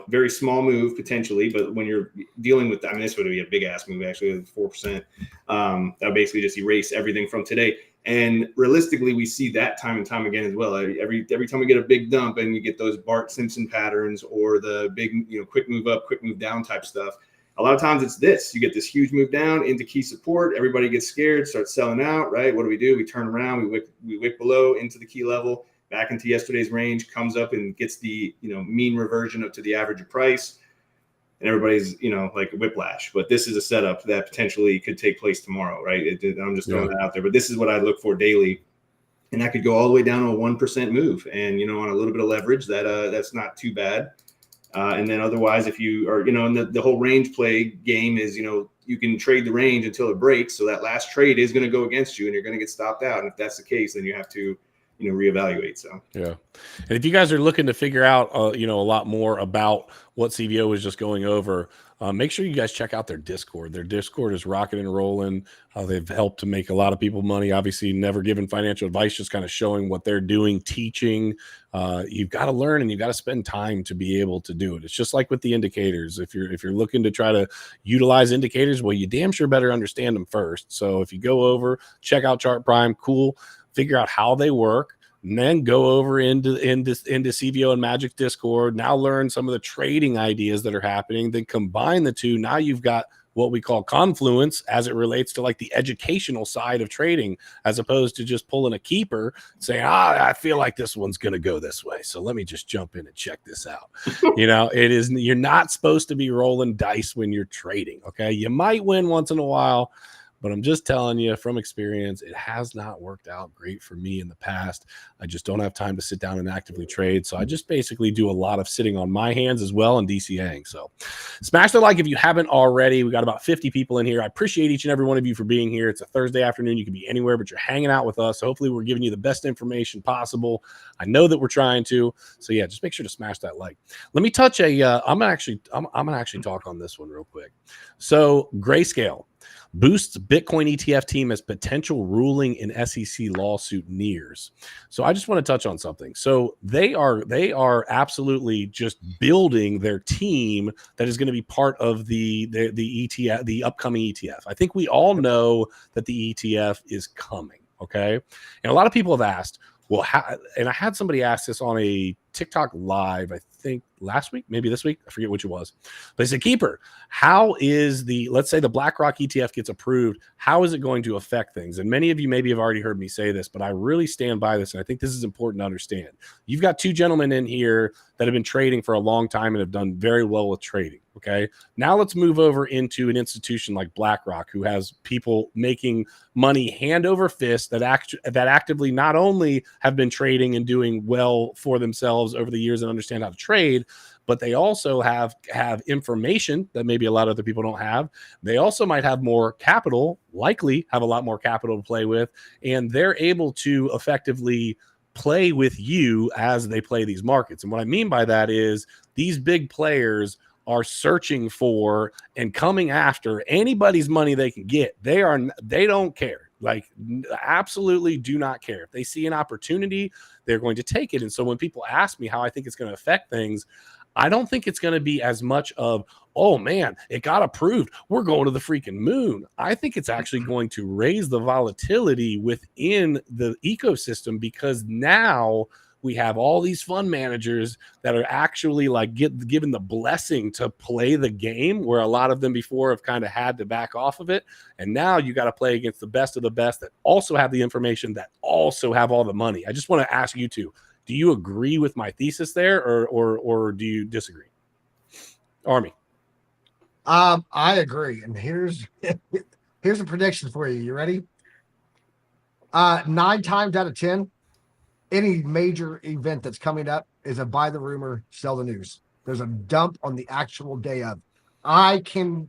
very small move potentially, but when you're dealing with, this would be a big ass move actually, 4%. That would basically just erase everything from today. And realistically, we see that time and time again as well. Every time we get a big dump and you get those Bart Simpson patterns, or the big, quick move up, quick move down type stuff. A lot of times it's this: you get this huge move down into key support. Everybody gets scared, starts selling out, right? What do? We turn around, we wick below into the key level, back into yesterday's range, comes up and gets the mean reversion up to the average of price, and everybody's like whiplash. But this is a setup that potentially could take place tomorrow, right? I'm just throwing that out there, but this is what I look for daily, and that could go all the way down to a 1% move, and on a little bit of leverage, that's not too bad. And then otherwise, if you are and the whole range play game is you can trade the range until it breaks, so that last trade is going to go against you and you're going to get stopped out. And if that's the case, then you have to reevaluate. So yeah. And if you guys are looking to figure out, a lot more about what CVO was just going over, make sure you guys check out their Discord. Their Discord is rocking and rolling. They've helped to make a lot of people money. Obviously, never giving financial advice, just kind of showing what they're doing, teaching. You've got to learn and you've got to spend time to be able to do it. It's just like with the indicators. If you're looking to try to utilize indicators, well, you damn sure better understand them first. So if you go over, check out Chart Prime, cool, figure out how they work. And then go over into CVO and Magic Discord. Now learn some of the trading ideas that are happening. Then combine the two. Now you've got what we call confluence as it relates to like the educational side of trading, as opposed to just pulling a keeper saying, I feel like this one's going to go this way, so let me just jump in and check this out. You're not supposed to be rolling dice when you're trading. Okay. You might win once in a while, but I'm just telling you from experience, it has not worked out great for me in the past. I just don't have time to sit down and actively trade. So I just basically do a lot of sitting on my hands as well and DCAing. So smash the like if you haven't already. We got about 50 people in here. I appreciate each and every one of you for being here. It's a Thursday afternoon. You can be anywhere, but you're hanging out with us. So hopefully we're giving you the best information possible. I know that we're trying to. So yeah, just make sure to smash that like. Let me touch I'm gonna actually talk on this one real quick. So Grayscale boosts Bitcoin ETF team as potential ruling in SEC lawsuit nears. So I just want to touch on something. So they are absolutely just building their team that is going to be part of the ETF, the upcoming ETF. I think we all know that the ETF is coming. Okay. And a lot of people have asked, well, and I had somebody ask this on a TikTok live, I think last week, maybe this week, I forget which it was. They said, Keeper, how is let's say the BlackRock ETF gets approved, how is it going to affect things? And many of you maybe have already heard me say this, but I really stand by this, and I think this is important to understand. You've got two gentlemen in here that have been trading for a long time and have done very well with trading. Okay. Now let's move over into an institution like BlackRock, who has people making money hand over fist that actively not only have been trading and doing well for themselves over the years and understand how to trade, but they also have information that maybe a lot of other people don't have. They also might have more capital, likely have a lot more capital to play with, and they're able to effectively play with you as they play these markets. And what I mean by that is these big players are searching for and coming after anybody's money they can get. They don't care. Like, absolutely do not care. If they see an opportunity, they're going to take it. And so when people ask me how I think it's going to affect things, I don't think it's going to be as much of, oh man, it got approved, we're going to the freaking moon. I think it's actually going to raise the volatility within the ecosystem, because now we have all these fund managers that are actually like given the blessing to play the game, where a lot of them before have kind of had to back off of it. And now you got to play against the best of the best that also have the information, that also have all the money. I just want to ask you two, do you agree with my thesis there, or do you disagree? Army. I agree. And here's a prediction for you. You ready? 9 times out of 10, any major event that's coming up is a buy the rumor, sell the news. There's a dump on the actual day of. I can't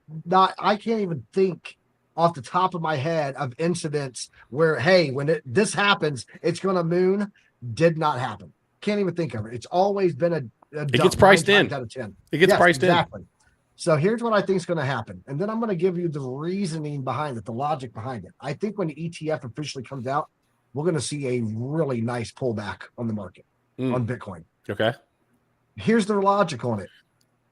even think off the top of my head of incidents where, hey, when this happens, it's going to moon. Did not happen. Can't even think of it. It's always been a dump. It gets priced in. Out of 10. It gets priced in. So here's what I think is going to happen. And then I'm going to give you the reasoning behind it, the logic behind it. I think when the ETF officially comes out, we're going to see a really nice pullback on the market on Bitcoin. Okay. Here's the logic on it.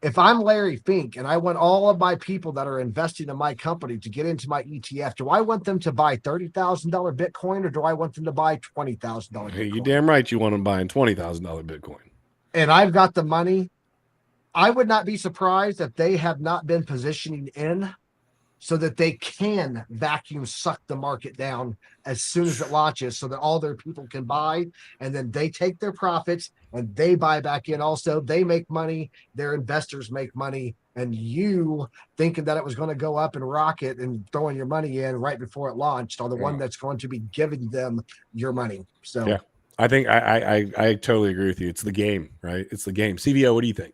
If I'm Larry Fink and I want all of my people that are investing in my company to get into my ETF, do I want them to buy $30,000 Bitcoin, or do I want them to buy $20,000 Bitcoin? Hey, you damn right you want them buying $20,000 Bitcoin. And I've got the money. I would not be surprised if they have not been positioning in so that they can vacuum suck the market down as soon as it launches, so that all their people can buy, and then they take their profits and they buy back in. Also, they make money, their investors make money, and you thinking that it was going to go up and rocket and throwing your money in right before it launched are the one that's going to be giving them your money. So yeah, I think I totally agree with you. It's the game, right? It's the game. CVO, what do you think?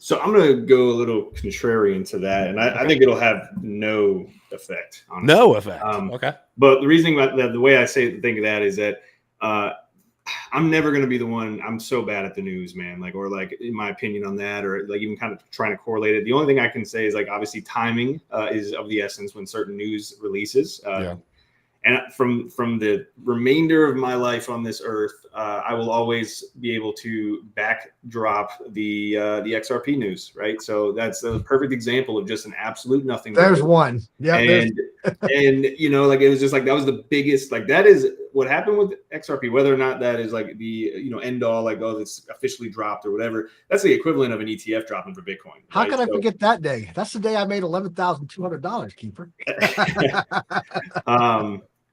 So I'm going to go a little contrarian to that, and I think it'll have no effect. Honestly. No effect. Okay. But the reasoning about that, the way I think of that is that I'm never going to be the one. I'm so bad at the news, man. Like, or like in my opinion on that, or like even kind of trying to correlate it. The only thing I can say is like, obviously timing is of the essence when certain news releases. And from the remainder of my life on this earth, I will always be able to backdrop the XRP news, right? So that's a perfect example of just an absolute nothing. There's one. Yeah. And you know, like it was just like that was the biggest, like that is what happened with XRP, whether or not that is like the, you know, end all, like, oh, it's officially dropped or whatever. That's the equivalent of an ETF dropping for Bitcoin. How can I forget that day? That's the day I made $11,200, Keeper.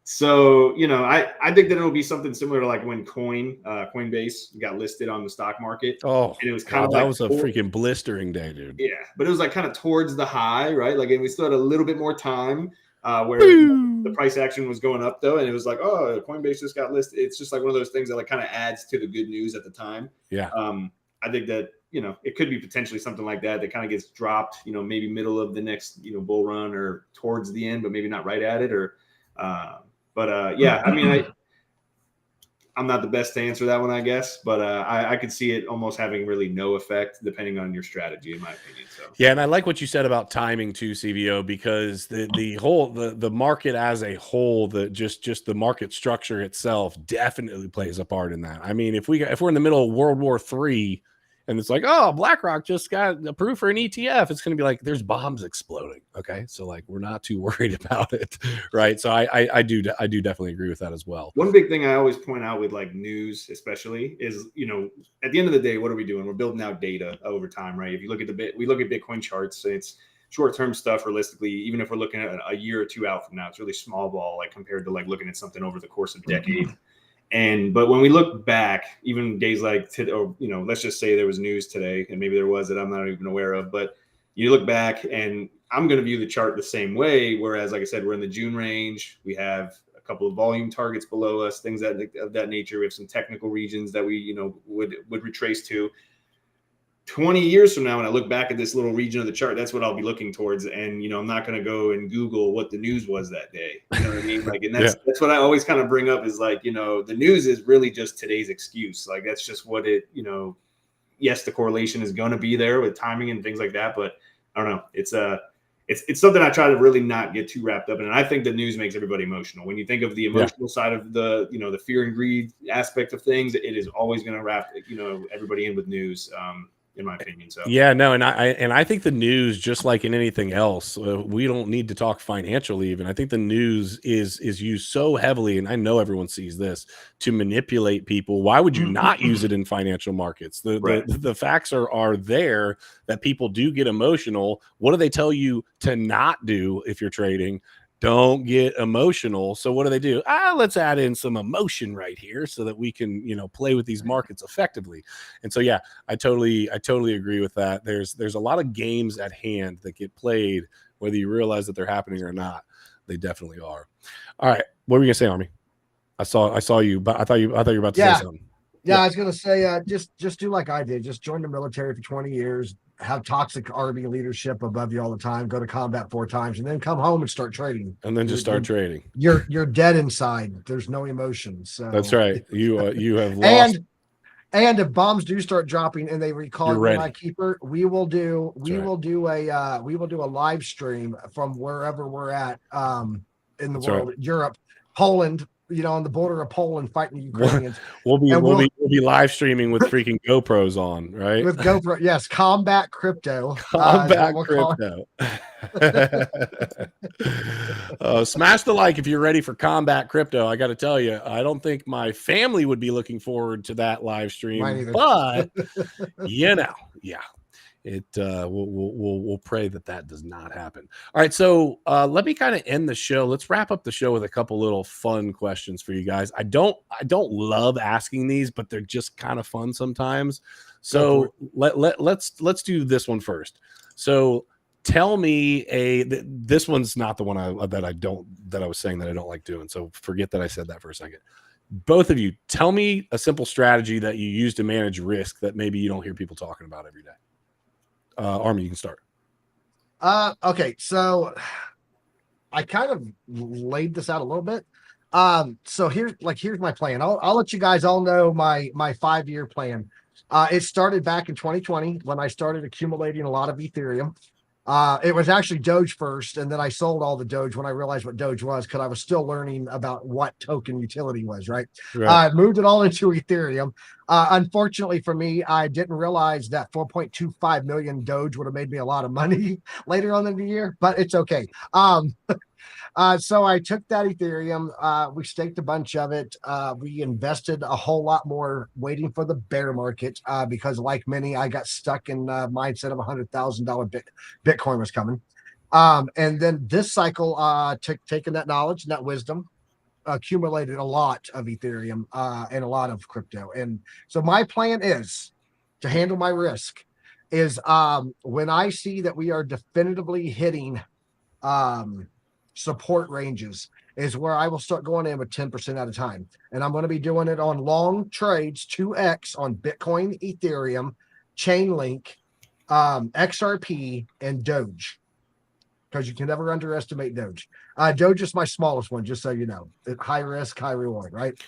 So, you know, I think that it'll be something similar to like when Coinbase got listed on the stock market. Oh, and it was kind of that like was a freaking blistering day, dude. Yeah, but it was like kind of towards the high, right? Like, and we still had a little bit more time where the price action was going up though, and it was like, oh, Coinbase just got listed. It's just like one of those things that like kind of adds to the good news at the time. Yeah. I think that, you know, it could be potentially something like that kind of gets dropped, you know, maybe middle of the next, you know, bull run or towards the end, but maybe not right at it, or yeah, I mean, I'm not the best to answer that one, I guess, but I could see it almost having really no effect depending on your strategy, in my opinion. So yeah, and I like what you said about timing too, CVO, because the whole the market as a whole, just the market structure itself definitely plays a part in that. I mean, if we're in the middle of World War III and it's like, oh, BlackRock just got approved for an ETF, it's going to be like there's bombs exploding. Okay, so like we're not too worried about it, right? So I do definitely agree with that as well. One big thing I always point out with like news, especially, is, you know, at the end of the day, what are we doing? We're building out data over time, right? If you look at we look at Bitcoin charts, it's short-term stuff. Realistically, even if we're looking at a year or two out from now, it's really small ball, like compared to like looking at something over the course of decades. But when we look back, even days like or, you know, let's just say there was news today, and maybe there was that I'm not even aware of, but you look back, and I'm going to view the chart the same way. Whereas, like I said, we're in the June range. We have a couple of volume targets below us, things of that nature. We have some technical regions that we, you know, would retrace to. 20 years from now, when I look back at this little region of the chart, that's what I'll be looking towards. And, you know, I'm not going to go and Google what the news was that day. You know what I mean? Like, and that's what I always kind of bring up is like, you know, the news is really just today's excuse. Like, that's just what it, you know, yes, the correlation is going to be there with timing and things like that. But I don't know. It's something I try to really not get too wrapped up in. And I think the news makes everybody emotional. When you think of the emotional side of the, you know, the fear and greed aspect of things, it is always going to wrap, you know, everybody in with news. In my opinion. So yeah, no, and I think the news, just like in anything else, we don't need to talk financially even. I think the news is used so heavily, and I know everyone sees this, to manipulate people. Why would you not use it in financial markets? The facts are there that people do get emotional. What do they tell you to not do if you're trading? Don't get emotional. So what do? Let's add in some emotion right here so that we can, you know, play with these markets effectively. And so, yeah, I totally agree with that. There's a lot of games at hand that get played, whether you realize that they're happening or not. They definitely are. All right. What were you gonna say, Army? I saw you, but I thought you were about to say something. Yeah, I was gonna say, just do like I did. Just join the military for 20 years, have toxic army leadership above you all the time, go to combat 4 times, and then come home and start trading. And then just start trading. You're dead inside. There's no emotions. So that's right. You have lost. And if bombs do start dropping and they recall my Keeper, we will do a live stream from wherever we're at in the world, Europe, Poland. You know, on the border of Poland, fighting the Ukrainians. We'll be live streaming with freaking GoPros on, right? With GoPro, yes. Combat Crypto. Crypto. Smash the like if you're ready for Combat Crypto. I got to tell you, I don't think my family would be looking forward to that live stream, but you know, yeah. We'll pray that does not happen. All right, so let me kind of end the show. Let's wrap up the show with a couple little fun questions for you guys. I don't love asking these, but they're just kind of fun sometimes. So let's do this one first. So tell me this one's not the one that I was saying that I don't like doing. So forget that I said that for a second. Both of you, tell me a simple strategy that you use to manage risk that maybe you don't hear people talking about every day. Army, you can start. Okay, so I kind of laid this out a little bit. So here's my plan. I'll let you guys all know my 5-year plan. It started back in 2020 when I started accumulating a lot of Ethereum. It was actually Doge first, and then I sold all the Doge when I realized what Doge was, because I was still learning about what token utility was, right? Right. Moved it all into Ethereum. Unfortunately for me, I didn't realize that 4.25 million Doge would have made me a lot of money later on in the year, but it's okay. So I took that Ethereum, we staked a bunch of it. We invested a whole lot more waiting for the bear market, because like many, I got stuck in mindset of $100,000 Bitcoin was coming. And then this cycle, taking that knowledge and that wisdom, accumulated a lot of Ethereum and a lot of crypto. And so my plan is to handle my risk is when I see that we are definitively hitting support ranges, is where I will start going in with 10% at a time. And I'm going to be doing it on long trades, 2x on Bitcoin, Ethereum, Chainlink, XRP, and Doge. Because you can never underestimate Doge. Doge is my smallest one, just so you know. High risk, high reward, right?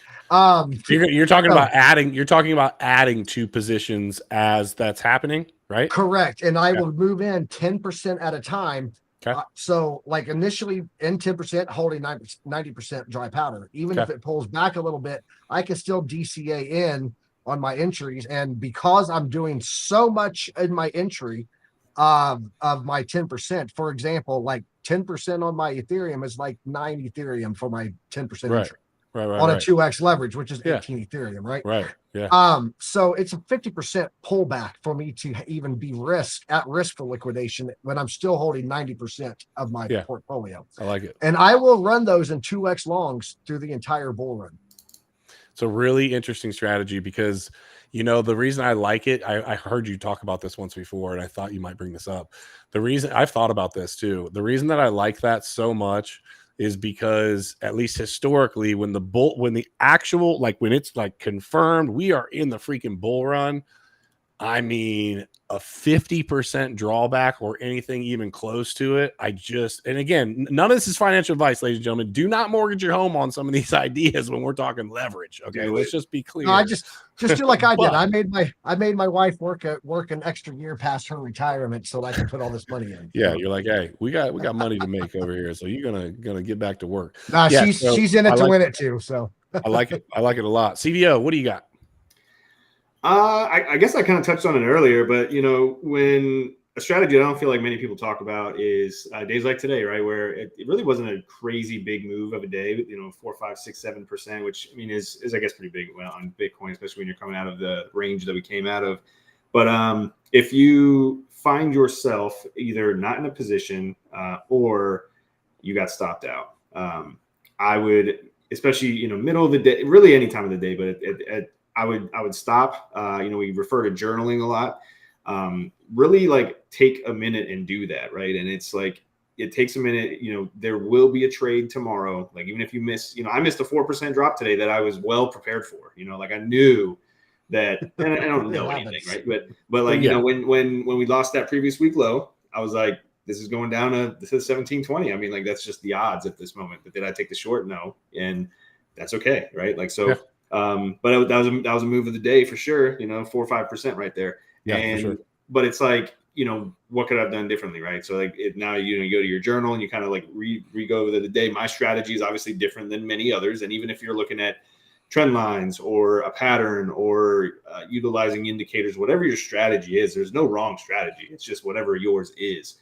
You're talking about adding. You're talking about adding to positions as that's happening, right? Correct. And I will move in 10% at a time. Okay. So like initially in 10%, holding 90% dry powder. Even if it pulls back a little bit, I can still DCA in on my entries. And because I'm doing so much in my entry of my 10%, for example, like 10% on my Ethereum is like 9 Ethereum for my 10% entry. Right, on a 2x leverage, which is 18 Ethereum, right? Right. Yeah. So it's a 50% pullback for me to even be at risk for liquidation when I'm still holding 90% of my portfolio. I like it. And I will run those in 2x longs through the entire bull run. It's a really interesting strategy because, you know, the reason I like it, I heard you talk about this once before, and I thought you might bring this up. The reason I've thought about this too, the reason that I like that so much is because, at least historically, when the actual, like when it's like confirmed we are in the freaking bull run, I mean, a 50% drawback or anything even close to it, and again, none of this is financial advice, ladies and gentlemen. Do not mortgage your home on some of these ideas when we're talking leverage. Okay, let's just be clear. No, I just do like I did. I made my wife work an extra year past her retirement so that I can put all this money in. Yeah, you're like, hey, we got money to make over here, so you're gonna get back to work. Nah, she's in it to win it too. So I like it. I like it a lot. CVO, what do you got? I guess I kind of touched on it earlier, but you know, when a strategy I don't feel like many people talk about is days like today, right? Where it really wasn't a crazy big move of a day, you know, 4, 5, 6, 7%, which I mean is I guess pretty big on Bitcoin, especially when you're coming out of the range that we came out of. But if you find yourself either not in a position or you got stopped out, I would, especially, you know, middle of the day, really any time of the day, but I would stop. You know, we refer to journaling a lot. Really like take a minute and do that, right? And it's like, it takes a minute. You know, there will be a trade tomorrow. Like even if you miss, you know, I missed a 4% drop today that I was well prepared for. You know, like I knew that, and I don't know anything, right? But like, you know, when we lost that previous week low, I was like, this is going down to 1720. I mean, like that's just the odds at this moment. But did I take the short? No, and that's okay, right? Like so. But that was a move of the day for sure, you know, 4 or 5% right there. Yeah, and for sure. But it's like, you know, what could I have done differently, right? So like now you go to your journal and you kind of like re-go over the day. My strategy is obviously different than many others, and even if you're looking at trend lines or a pattern or utilizing indicators, whatever your strategy is, there's no wrong strategy. It's just whatever yours is.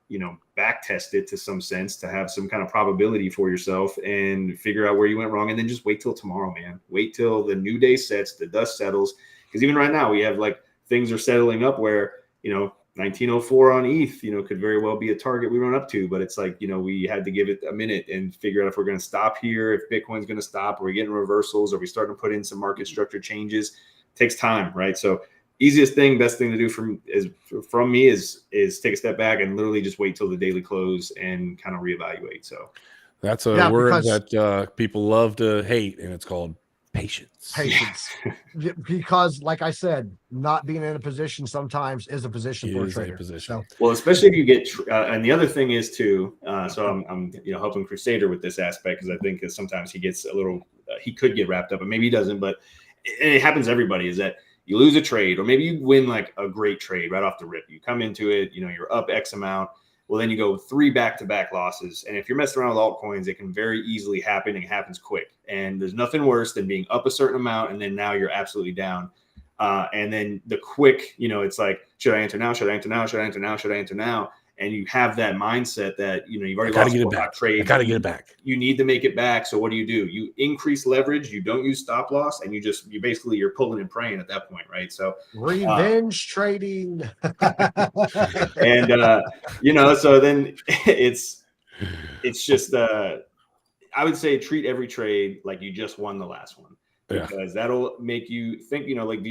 You know, back test it to some sense to have some kind of probability for yourself and figure out where you went wrong. And then just wait till tomorrow, man. Wait till the new day sets, the dust settles. Because even right now we have like things are settling up where, you know, 1904 on ETH, you know, could very well be a target we run up to. But it's like, you know, we had to give it a minute and figure out if we're going to stop here, if Bitcoin's going to stop, are we getting reversals? Are we starting to put in some market structure changes? It takes time, right? So easiest thing, best thing to do from me is take a step back and literally just wait till the daily close and kind of reevaluate. So that's a word that people love to hate, and it's called Patience. Because like I said, not being in a position sometimes is a position for a trader. So, well, especially if you get, and the other thing is too, so I'm helping Crusader with this aspect, because I think that sometimes he gets a little, he could get wrapped up, and maybe he doesn't, but it happens to everybody, is that you lose a trade, or maybe you win like a great trade right off the rip. You come into it, you're up X amount. Well, then you go 3 back-to-back losses. And if you're messing around with altcoins, it can very easily happen, and it happens quick. And there's nothing worse than being up a certain amount and then now you're absolutely down. And then the quick, it's like, should I enter now? Should I enter now? Should I enter now? Should I enter now? And you have that mindset that, you've already lost a trade. I got to get it back. You need to make it back. So what do? You increase leverage. You don't use stop loss, and you're pulling and praying at that point, right? So revenge trading. And so then it's just I would say treat every trade like you just won the last one. Because that'll make you think, like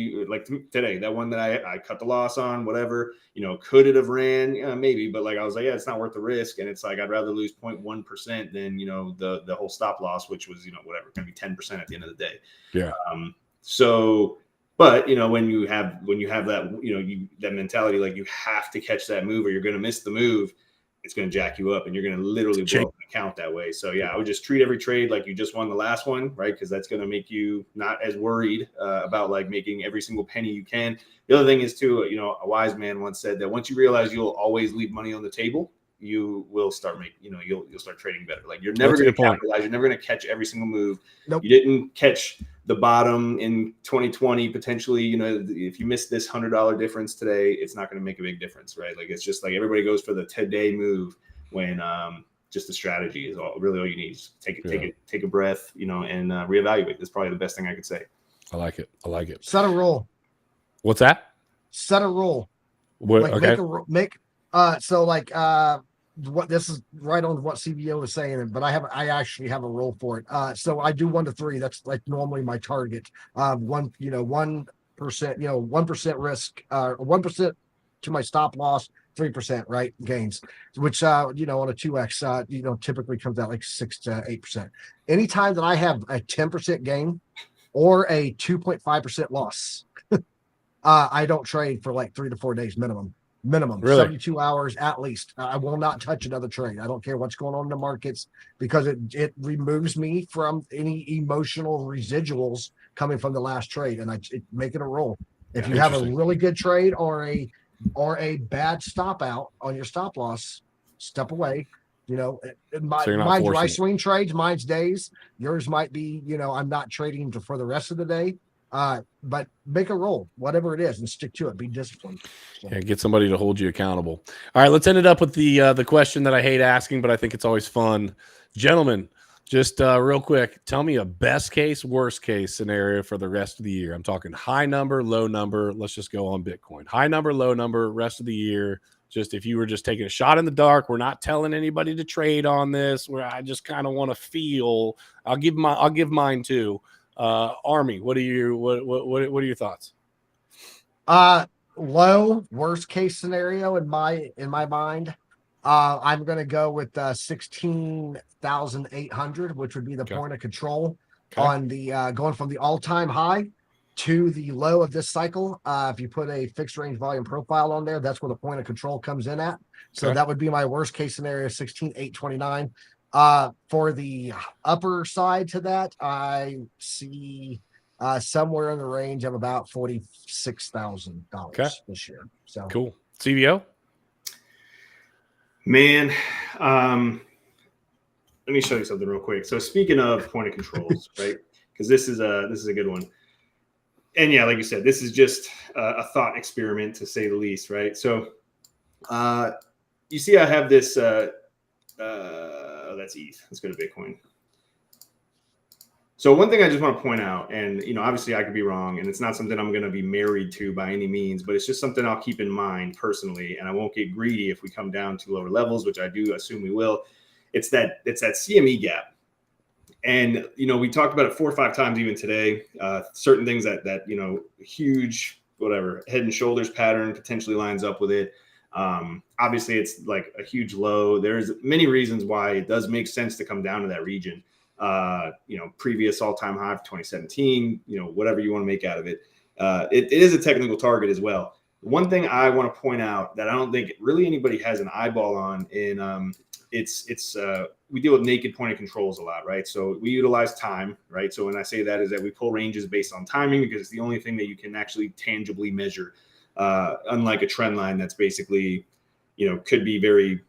today, that one that I cut the loss on, whatever, could it have ran? Maybe, but like I was like, yeah, it's not worth the risk. And it's like, I'd rather lose 0.1% than, the whole stop loss, which was, whatever, going to be 10% at the end of the day. Yeah. But when you have that, that mentality, like you have to catch that move or you're going to miss the move, it's going to jack you up and you're going to literally blow up an account that way. So yeah, I would just treat every trade like you just won the last one, right? Because that's going to make you not as worried about like making every single penny you can. The other thing is too, a wise man once said that once you realize you'll always leave money on the table, you will start making, you'll start trading better. Like you're never going to capitalize. You're never going to catch every single move. Nope. You didn't catch the bottom in 2020, potentially, if you miss this $100 difference today, it's not going to make a big difference, right? Like, it's just like everybody goes for the today move when just the strategy is all you need. Just take a breath, and reevaluate. That's probably the best thing I could say. I like it. Set a rule. What's that? Set a rule. What this is right on what CVO was saying, but I actually have a rule for it. So I do 1 to 3. That's like normally my target. 1%, 1% risk, 1% to my stop loss, 3%, right? Gains, which, on a 2X, typically comes out like 6 to 8%. Anytime that I have a 10% gain or a 2.5% loss, I don't trade for like 3 to 4 days minimum. Really? 72 hours at least. I will not touch another trade. I don't care what's going on in the markets, because it removes me from any emotional residuals coming from the last trade, and I make it a rule. If you have a really good trade or a bad stop out on your stop loss, step away. Mine's dry swing trades, mine's days. Yours might be, I'm not trading for the rest of the day. But make a rule, whatever it is, and stick to it. Be disciplined. So. Yeah, get somebody to hold you accountable. All right, let's end it up with the question that I hate asking, but I think it's always fun. Gentlemen, just real quick, tell me a best case, worst case scenario for the rest of the year. I'm talking high number, low number. Let's just go on Bitcoin. High number, low number, rest of the year. Just if you were just taking a shot in the dark, we're not telling anybody to trade on this. Where I just kind of want to feel. I'll give mine too. Army, what are your thoughts? Low, worst case scenario in my mind. I'm going to go with 16,800, which would be the point of control on the going from the all-time high to the low of this cycle. If you put a fixed range volume profile on there, that's where the point of control comes in at. So that would be my worst case scenario, 16,829. For the upper side to that, I see somewhere in the range of about $46,000 this year. So cool. CVO? Man, let me show you something real quick. So speaking of point of controls, right? Because this is a good one. And yeah, like you said, this is just a thought experiment to say the least, right? So you see, I have this. That's ETH. Let's go to Bitcoin. So one thing I just want to point out, and obviously I could be wrong, and it's not something I'm going to be married to by any means, but it's just something I'll keep in mind personally, and I won't get greedy if we come down to lower levels, which I do assume we will. It's that CME gap, and we talked about it 4 or 5 times even today. Certain things that huge whatever head and shoulders pattern potentially lines up with it. Obviously it's like a huge low. There's many reasons why it does make sense to come down to that region. previous all-time high for 2017, whatever you want to make out of it. It is a technical target as well. One thing I want to point out that I don't think really anybody has an eyeball on we deal with naked point of controls a lot, right? So we utilize time, right? So when I say that is that we pull ranges based on timing because it's the only thing that you can actually tangibly measure, unlike a trend line that's basically, could be very,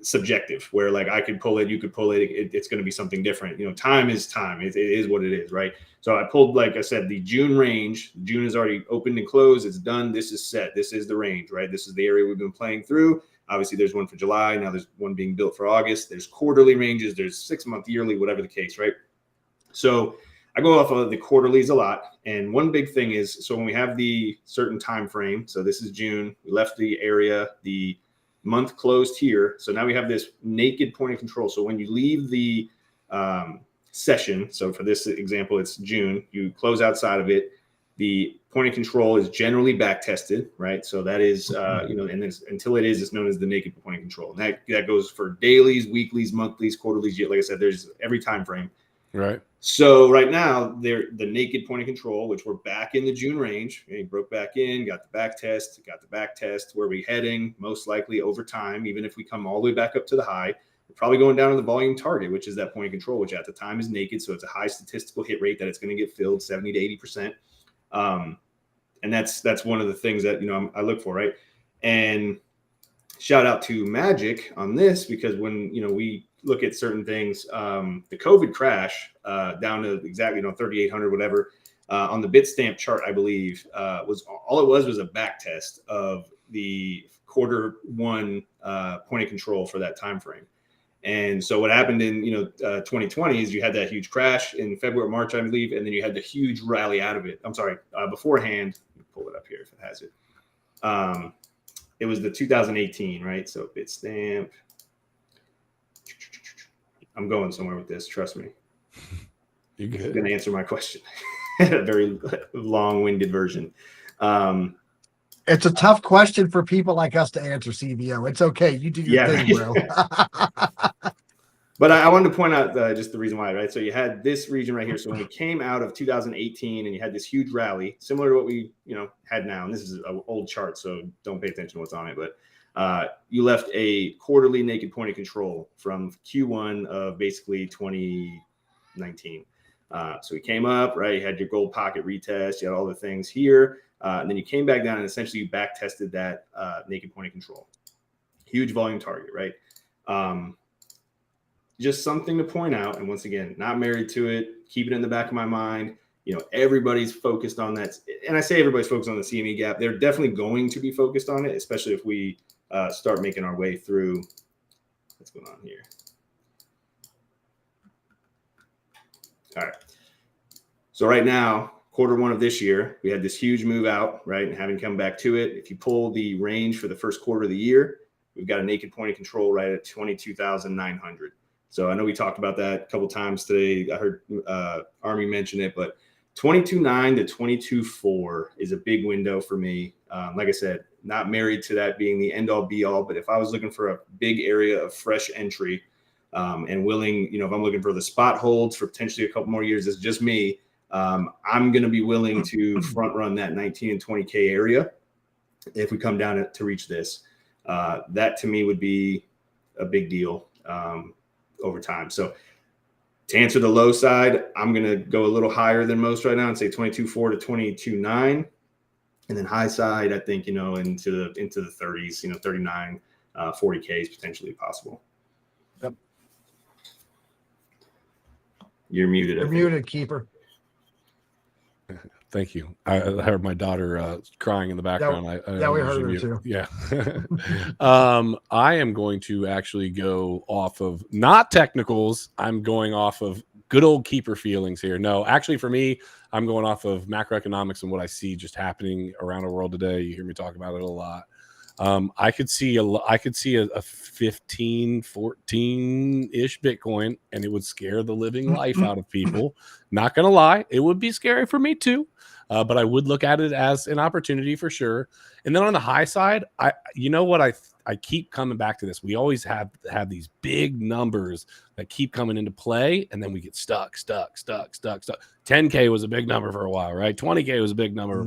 subjective, where like I could pull it, you could pull it, it's going to be something different. Time is time. It is what it is, right? So I pulled, like I said, the June range. June is already opened and closed. It's done. This is set. This is the range, right? This is the area we've been playing through. Obviously, there's one for July. Now there's one being built for August. There's quarterly ranges. There's 6-month, yearly, whatever the case, right? So I go off of the quarterlies a lot. And one big thing is, so when we have the certain time frame, so this is June, we left the area, the month closed here. So now we have this naked point of control. So when you leave the session, so for this example, it's June, you close outside of it, the point of control is generally back tested, right? So that is, and then until it is, it's known as the naked point of control. And that goes for dailies, weeklies, monthlies, quarterlies. Like I said, there's every time frame. Right. So right now, they're the naked point of control, which we're back in the June range. Okay, broke back in, got the back test. Where are we heading? Most likely over time, even if we come all the way back up to the high, we're probably going down to the volume target, which is that point of control, which at the time is naked. So it's a high statistical hit rate that it's going to get filled, 70 to 80%. And that's one of the things that, I look for, right? And shout out to Magic on this, because when, we look at certain things, the COVID crash down to exactly, 3,800, whatever, on the Bitstamp chart, I believe, was a back test of the Q1 point of control for that time frame. And so what happened in 2020 is you had that huge crash in February, March, I believe, and then you had the huge rally out of it. I'm sorry, beforehand, let me pull it up here if it has it. It was the 2018, right? So Bitstamp. I'm going somewhere with this. Trust me. You're good. I'm going to answer my question. A very long-winded version. It's a tough question for people like us to answer, CVO. It's okay. You do your thing, bro. But I wanted to point out just the reason why, right? So you had this region right here. So when we came out of 2018 and you had this huge rally, similar to what we, had now, and this is an old chart, so don't pay attention to what's on it, but you left a quarterly naked point of control from Q1 of basically 2019. So we came up, right? You had your gold pocket retest, you had all the things here. And then you came back down and essentially you back tested that naked point of control. Huge volume target, right? Just something to point out. And once again, not married to it, keep it in the back of my mind. Everybody's focused on that. And I say everybody's focused on the CME gap. They're definitely going to be focused on it, especially if we start making our way through. What's going on here? All right. So right now, Q1 of this year, we had this huge move out, right? And having come back to it, if you pull the range for the first quarter of the year, we've got a naked point of control right at 22,900. So I know we talked about that a couple times today. I heard Army mention it, but 22.9 to 22.4 is a big window for me. Like I said, not married to that being the end all be all, but if I was looking for a big area of fresh entry and willing, if I'm looking for the spot holds for potentially a couple more years, it's just me. I'm going to be willing to front run that 19 and 20K area if we come down to reach this. That to me would be a big deal over time. So to answer the low side, I'm going to go a little higher than most right now and say 22.4 to 22.9. And then high side, I think, into the 30s, 39, 40K is potentially possible. Yep. You're muted. You're muted, Keeper. Thank you. I heard my daughter crying in the background. Yeah, we heard her too. Yeah. I am going to actually go off of not technicals. I'm going off of good old keeper feelings here. No, actually for me, I'm going off of macroeconomics and what I see just happening around the world today. You hear me talk about it a lot. I could see a 15, 14-ish Bitcoin, and it would scare the living life out of people. Not going to lie. It would be scary for me too. But I would look at it as an opportunity for sure. And then on the high side, I keep coming back to this. We always have these big numbers that keep coming into play, and then we get stuck. 10K was a big number for a while, right? 20K was a big number.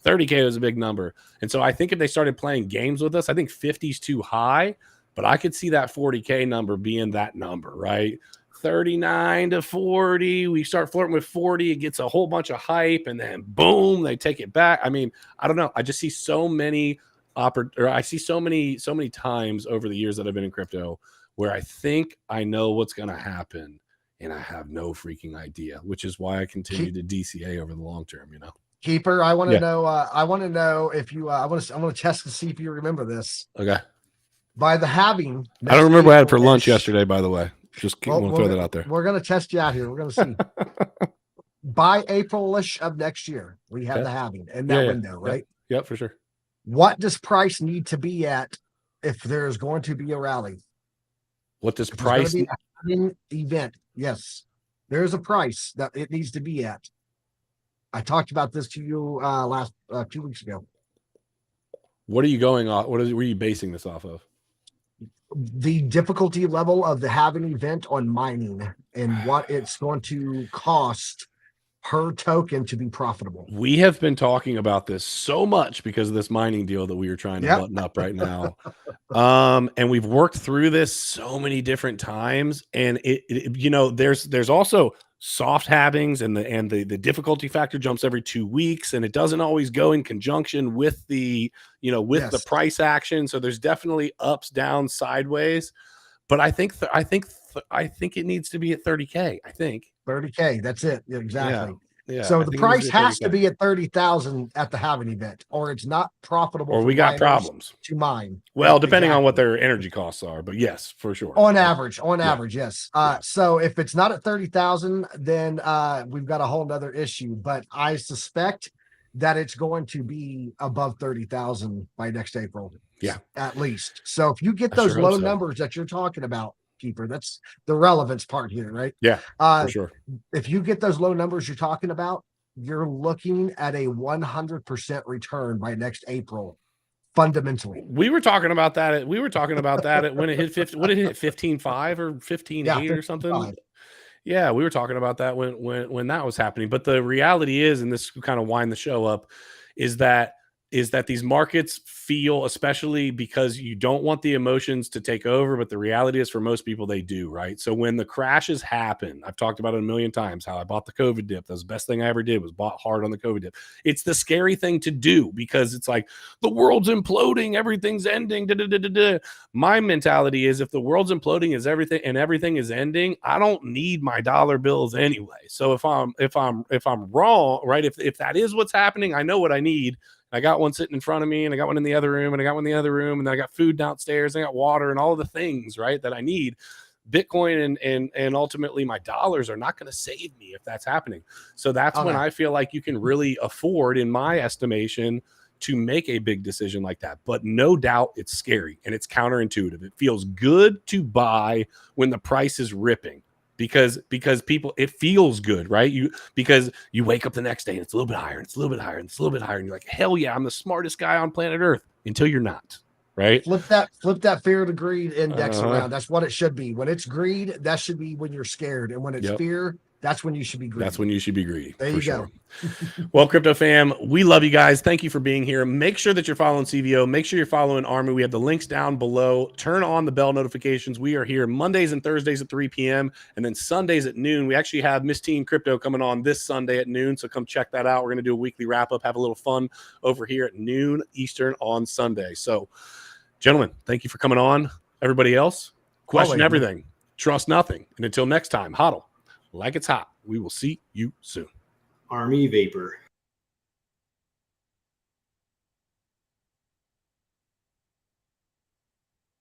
30K was a big number. And so I think if they started playing games with us, I think 50 is too high, but I could see that 40K number being that number, right? 39 to 40, we start flirting with 40, it gets a whole bunch of hype, and then boom, they take it back. I mean, I don't know. I just see so many so many times over the years that I've been in crypto where I think I know what's going to happen, and I have no freaking idea, which is why I continue to DCA over the long term. Keeper, I want to know. I want to know if you. I want to test to see if you remember this. Okay. By the halving, I don't remember what I had for lunch yesterday. By the way, just want to throw that out there. We're going to test you out here. We're going to see. By April-ish of next year, we have the halving in that window, right? Yep, for sure. What does price need to be at if there's going to be a rally? What does price be an event? Yes, there's a price that it needs to be at. I talked about this to you last 2 weeks ago. What are you going off? Were you basing this off of? The difficulty level of the halving event on mining and what it's going to cost per token to be profitable. We have been talking about this so much because of this mining deal that we are trying to button up right now. And we've worked through this so many different times, and there's also soft halvings, and the difficulty factor jumps every 2 weeks, and it doesn't always go in conjunction with the the price action. So there's definitely ups, downs, sideways, but I think it needs to be at 30K. I think 30K. That's it. Exactly. Yeah. So the price has to be at 30,000 at the halving event, or it's not profitable. Or we got problems to mine. Well, depending on what their energy costs are, but yes, for sure. On average, yes. So if it's not at 30,000, then we've got a whole nother issue. But I suspect that it's going to be above 30,000 by next April. Yeah, at least. So if you get those low numbers that you're talking about, Keeper, that's the relevance part here, right? Yeah, for sure. If you get those low numbers you're talking about, you're looking at a 100% return by next April. Fundamentally, we were talking about that. When it hit 50. What did it hit? 15.5 or 15.8 or something? Yeah, we were talking about that when that was happening. But the reality is, and this kind of wind the show up, is that these markets feel, especially because you don't want the emotions to take over, but the reality is for most people they do, right? So when the crashes happen, I've talked about it a million times, how I bought the COVID dip. That was the best thing I ever did, was bought hard on the COVID dip. It's the scary thing to do because it's like the world's imploding, everything's ending. My mentality is if the world's imploding and everything is ending, I don't need my dollar bills anyway. So if I'm wrong, right? If that is what's happening, I know what I need. I got one sitting in front of me, and I got one in the other room, and I got one in the other room, and then I got food downstairs, and I got water and all of the things, right, that I need. Bitcoin and ultimately my dollars are not going to save me if that's happening. So that's when I feel like you can really afford, in my estimation, to make a big decision like that. But no doubt it's scary and it's counterintuitive. It feels good to buy when the price is ripping. Because people, it feels good, right? Because you wake up the next day and it's a little bit higher, and it's a little bit higher, and it's a little bit higher, and you're like, hell yeah, I'm the smartest guy on planet Earth, until you're not, right? Flip that fear to greed index around. That's what it should be. When it's greed, that should be when you're scared, and when it's fear, that's when you should be greedy. That's when you should be greedy. There you go. Well, Crypto fam, we love you guys. Thank you for being here. Make sure that you're following CVO. Make sure you're following Army. We have the links down below. Turn on the bell notifications. We are here Mondays and Thursdays at 3 p.m. and then Sundays at noon. We actually have Miss Teen Crypto coming on this Sunday at noon, so come check that out. We're going to do a weekly wrap-up, have a little fun over here at noon Eastern on Sunday. So, gentlemen, thank you for coming on. Everybody else, question everything. Trust nothing. And until next time, hodl like it's hot. We will see you soon. Army Vapor.